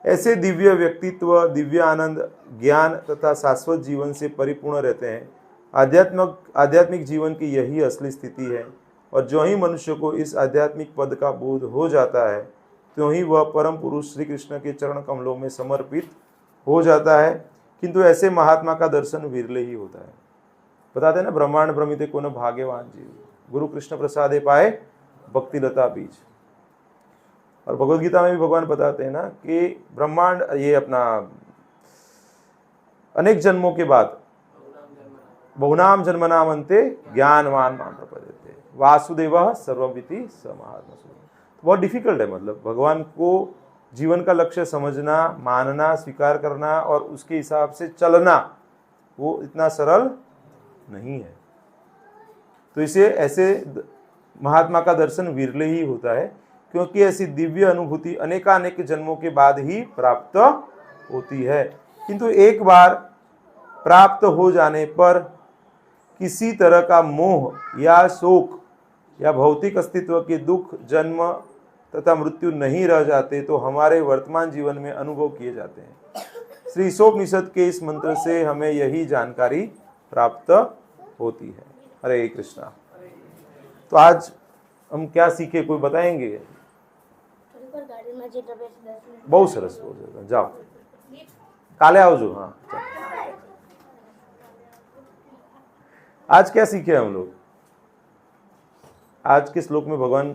ऐसे दिव्य व्यक्तित्व दिव्य आनंद, ज्ञान तथा शाश्वत जीवन से परिपूर्ण रहते हैं। आध्यात्मिक जीवन की यही असली स्थिति है, और जो ही मनुष्य को इस आध्यात्मिक पद का बोध हो जाता है त्यों ही वह परम पुरुष श्री कृष्ण के चरण कमलों में समर्पित हो जाता है। किंतु ऐसे महात्मा का दर्शन विरले ही होता है। बताते हैं ना, ब्रह्मांड भ्रमिते को न भाग्यवान जीव, गुरु कृष्ण प्रसादे पाए भक्ति लता बीज। और भगवद गीता में भी भगवान बताते हैं ना कि ब्रह्मांड, ये अपना अनेक जन्मों के बाद, बहुनाम जन्मनाम अन्ते ज्ञानवान माम प्रपद्यते वासुदेवः सर्वमिति स महात्मा। बहुत डिफिकल्ट है, मतलब भगवान को जीवन का लक्ष्य समझना, मानना, स्वीकार करना और उसके हिसाब से चलना, वो इतना सरल नहीं है। तो इसे ऐसे महात्मा का दर्शन विरले ही होता है, क्योंकि ऐसी दिव्य अनुभूति अनेकानेक जन्मों के बाद ही प्राप्त होती है। किंतु एक बार प्राप्त हो जाने पर किसी तरह का मोह या शोक या भौतिक अस्तित्व के दुख, जन्म तथा मृत्यु नहीं रह जाते, तो हमारे वर्तमान जीवन में अनुभव किए जाते हैं। श्री ईशोपनिषद के इस मंत्र से हमें यही जानकारी प्राप्त होती है। हरे कृष्णा। तो आज हम क्या सीखे, कोई बताएंगे? बहुत सरस, बहुत सरस। जाओ काले आओ जो। हाँ, आज क्या सीखे हम लोग? आज के श्लोक में भगवान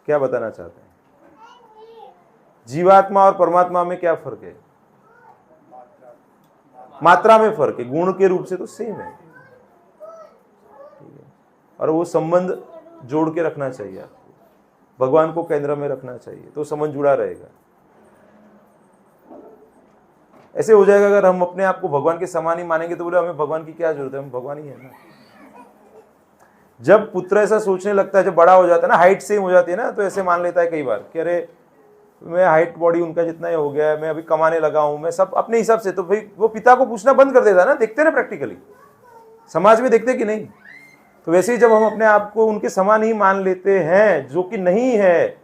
क्या बताना चाहते हैं? जीवात्मा और परमात्मा में क्या फर्क है? मात्रा में फर्क है, गुण के रूप से तो सेम है। और वो संबंध जोड़ के रखना चाहिए आपको, भगवान को केंद्र में रखना चाहिए, तो संबंध जुड़ा रहेगा। ऐसे हो जाएगा अगर हम अपने आप को भगवान के समान ही मानेंगे तो बोले हमें भगवान की क्या जरूरत है, हम भगवान ही है ना। जब पुत्र ऐसा सोचने लगता है, जब बड़ा हो जाता है ना, हाइट सेम हो जाती है ना, तो ऐसे मान लेता है कई बार कि अरे मैं हाइट बॉडी उनका जितना ही हो गया है, मैं अभी कमाने लगा हूं, मैं सब अपने हिसाब से। तो भाई वो पिता को पूछना बंद कर देता है ना। देखते ना प्रैक्टिकली समाज में, देखते कि नहीं, तो वैसे ही जब हम अपने आप को उनके समान ही मान लेते हैं जो कि नहीं है,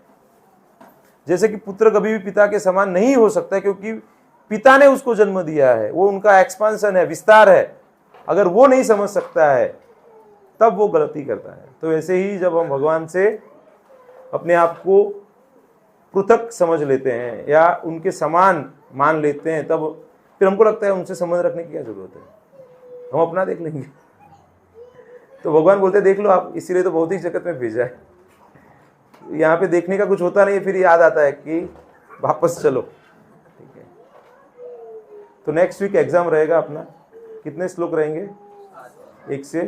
जैसे कि पुत्र कभी भी पिता के समान नहीं हो सकता क्योंकि पिता ने उसको जन्म दिया है, वो उनका एक्सपांशन है, विस्तार है, अगर वो नहीं समझ सकता है तब वो गलती करता है। तो वैसे ही जब हम भगवान से अपने आप को पृथक समझ लेते हैं या उनके समान मान लेते हैं, तब फिर हमको लगता है उनसे संबंध रखने की क्या जरूरत है, हम अपना देख लेंगे। तो भगवान बोलते हैं देख लो आप, इसीलिए तो भौतिक जगत में भेजा है, यहाँ पे देखने का कुछ होता नहीं है, फिर याद आता है कि वापस चलो। ठीक है, तो नेक्स्ट वीक एग्जाम रहेगा अपना। कितने श्लोक रहेंगे? 1 से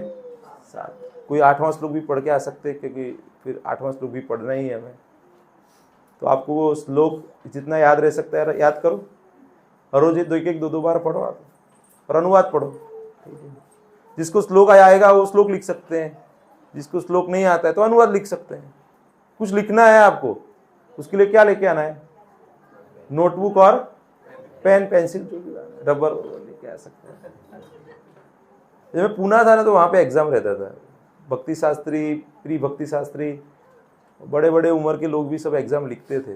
7। कोई 8वां श्लोक भी पढ़ के आ सकते हैं क्योंकि फिर 8वां श्लोक भी पढ़ना ही है हमें। तो आपको वो श्लोक जितना याद रह सकता है याद करो, और रोज 2 बार पढ़ो आप, और अनुवाद पढ़ो। ठीक है, जिसको श्लोक आएगा वो श्लोक लिख सकते हैं, जिसको श्लोक नहीं आता है तो अनुवाद लिख सकते हैं। कुछ लिखना है आपको, उसके लिए क्या लेके आना है? नोटबुक और पेन पेंसिल, जो भी रबर लेके आ सकते हैं। जब मैं पूना था ना तो वहाँ पे एग्जाम रहता था, भक्ति शास्त्री, प्री भक्ति शास्त्री, बड़े बड़े उम्र के लोग भी सब एग्जाम लिखते थे।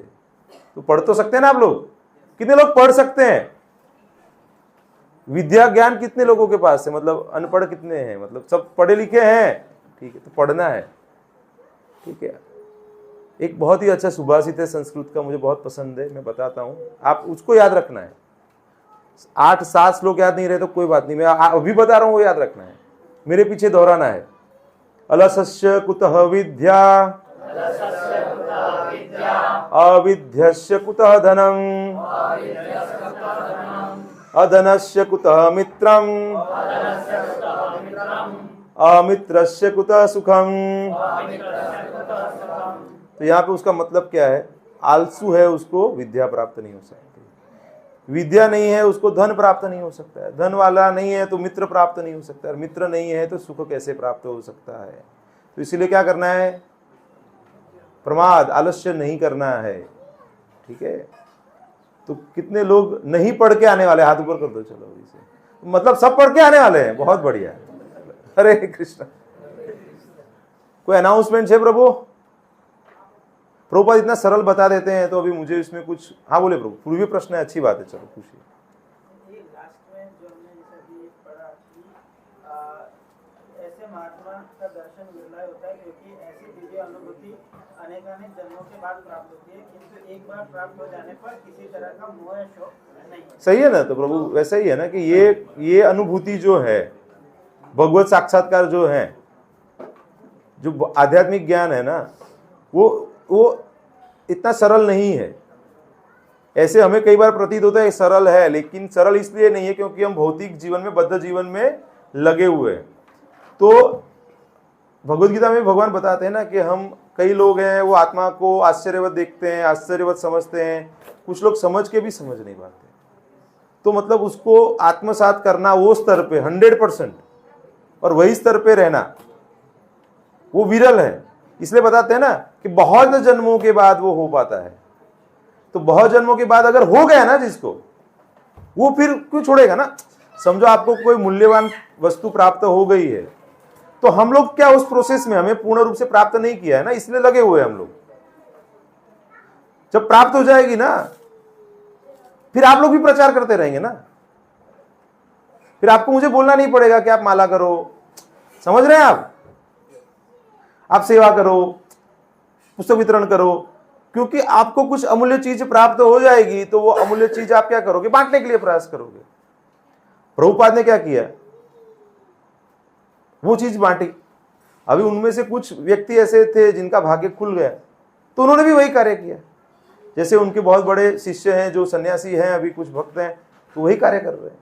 तो पढ़ तो सकते हैं ना आप लोग? कितने लोग पढ़ सकते हैं? विद्या ज्ञान कितने लोगों के पास है? मतलब अनपढ़ कितने हैं? मतलब सब पढ़े लिखे हैं। ठीक है, तो पढ़ना है। ठीक है, एक बहुत ही अच्छा सुभाषित है संस्कृत का, मुझे बहुत पसंद है, मैं बताता हूँ, आप उसको याद रखना है। 8-7 श्लोक याद नहीं रहे तो कोई बात नहीं, मैं अभी बता रहा हूँ, वो याद रखना है, मेरे पीछे दोहराना है। अलसस्य कुतः विद्या, अविद्यस्य कुतः धनम्, अधनस्य कुतः मित्रम्, अमित्रस्य कुतः सुखम्। तो यहाँ पे उसका मतलब क्या है? आलसू है उसको विद्या प्राप्त नहीं हो सकती, विद्या नहीं है उसको धन प्राप्त नहीं हो सकता है, धन वाला नहीं है तो मित्र प्राप्त नहीं हो सकता है, और मित्र नहीं है तो सुख कैसे प्राप्त हो सकता है। तो इसीलिए क्या करना है? प्रमाद, आलस्य नहीं करना है। ठीक है, तो कितने लोग नहीं पढ़ के आने वाले? हाथ ऊपर कर दो। चलो, इसे मतलब सब पढ़ के आने वाले हैं, बहुत बढ़िया। हरे कृष्ण। कोई अनाउंसमेंट है प्रभु? प्रभुपाद इतना सरल बता देते हैं तो अभी मुझे इसमें कुछ, हाँ बोले प्रभु। पूर्वी प्रश्न है, अच्छी बात है, चलो पूछिए। ये लास्ट में जो हमने जैसा कि पढ़ा कि ऐसे महात्मा का दर्शन विरला होता है क्योंकि ऐसी दिव्य अनुभूति अनेकानेक जन्मों के बाद प्राप्त होती है, किंतु एक बार प्राप्त हो जाने पर किसी तरह का मोह या शोक नहीं। सही है ना? तो प्रभु वैसा ही है ना कि ये अनुभूति जो है, भगवत साक्षात्कार जो है, जो आध्यात्मिक ज्ञान है ना, वो इतना सरल नहीं है। ऐसे हमें कई बार प्रतीत होता है सरल है, लेकिन सरल इसलिए नहीं है क्योंकि हम भौतिक जीवन में, बद्ध जीवन में लगे हुए हैं। तो भगवद गीता में भगवान बताते हैं ना कि हम, कई लोग हैं वो आत्मा को आश्चर्यवत देखते हैं, आश्चर्यवत समझते हैं, कुछ लोग समझ के भी समझ नहीं पाते। तो मतलब उसको आत्मसात करना वो स्तर पे 100% और वही स्तर पे रहना वो विरल है। इसलिए बताते हैं ना कि बहुत जन्मों के बाद वो हो पाता है। तो बहुत जन्मों के बाद अगर हो गया ना जिसको, वो फिर क्यों छोड़ेगा ना? समझो आपको कोई मूल्यवान वस्तु प्राप्त हो गई है, तो हम लोग क्या उस प्रोसेस में, हमें पूर्ण रूप से प्राप्त नहीं किया है ना, इसलिए लगे हुए हैं हम लोग। जब प्राप्त हो जाएगी ना, फिर आप लोग भी प्रचार करते रहेंगे ना। फिर आपको मुझे बोलना नहीं पड़ेगा कि आप माला करो, समझ रहे हैं आप सेवा करो, पुस्तक वितरण करो, क्योंकि आपको कुछ अमूल्य चीज प्राप्त हो जाएगी। तो वो अमूल्य चीज आप क्या करोगे? बांटने के लिए प्रयास करोगे। प्रभुपाद ने क्या किया? वो चीज बांटी। अभी उनमें से कुछ व्यक्ति ऐसे थे जिनका भाग्य खुल गया, तो उन्होंने भी वही कार्य किया। जैसे उनके बहुत बड़े शिष्य हैं जो सन्यासी हैं, अभी कुछ भक्त हैं, तो वही कार्य कर रहे हैं।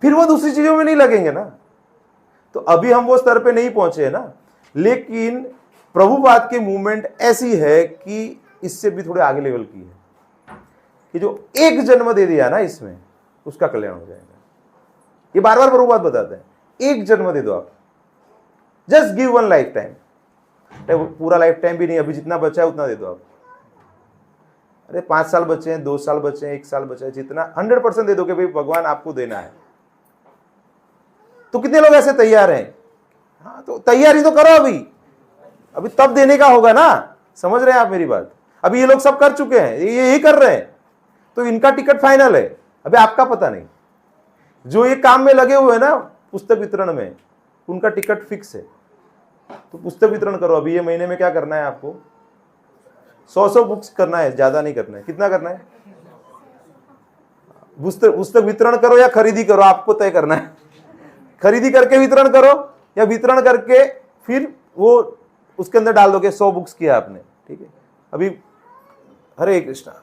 फिर वो दूसरी चीजों में नहीं लगेंगे ना। तो अभी हम वो स्तर पे नहीं पहुंचे हैं ना, लेकिन प्रभुपाद की मूवमेंट ऐसी है कि इससे भी थोड़े आगे लेवल की है कि जो एक जन्म दे दिया ना इसमें, उसका कल्याण हो जाएगा। ये बार बार प्रभुपाद बताते हैं, एक जन्म दे दो आप, just give one life time. पूरा लाइफ टाइम भी नहीं, अभी जितना बचा है उतना दे दो आप। अरे 5 साल बचे हैं, 2 साल बचे हैं, 1 साल बचा है, जितना 100% दे दो कि भाई भगवान आपको देना है। तो कितने लोग ऐसे तैयार हैं हाँ, तो तैयारी तो करो अभी, अभी तब देने का होगा ना। समझ रहे हैं आप मेरी बात? अभी ये लोग सब कर चुके हैं, ये यही कर रहे हैं, तो इनका टिकट फाइनल है, अभी आपका पता नहीं। जो ये काम में लगे हुए हैं ना पुस्तक वितरण में, उनका टिकट फिक्स है। तो पुस्तक वितरण करो अभी। ये महीने में क्या करना है आपको? 100 बुक्स करना है, ज्यादा नहीं करना है। कितना करना है? पुस्तक वितरण करो या खरीदी करो, आपको तय करना है। खरीदी करके वितरण करो या वितरण करके फिर वो उसके अंदर डाल दोगे 100 बुक्स किया आपने, ठीक है। अभी हरे कृष्णा।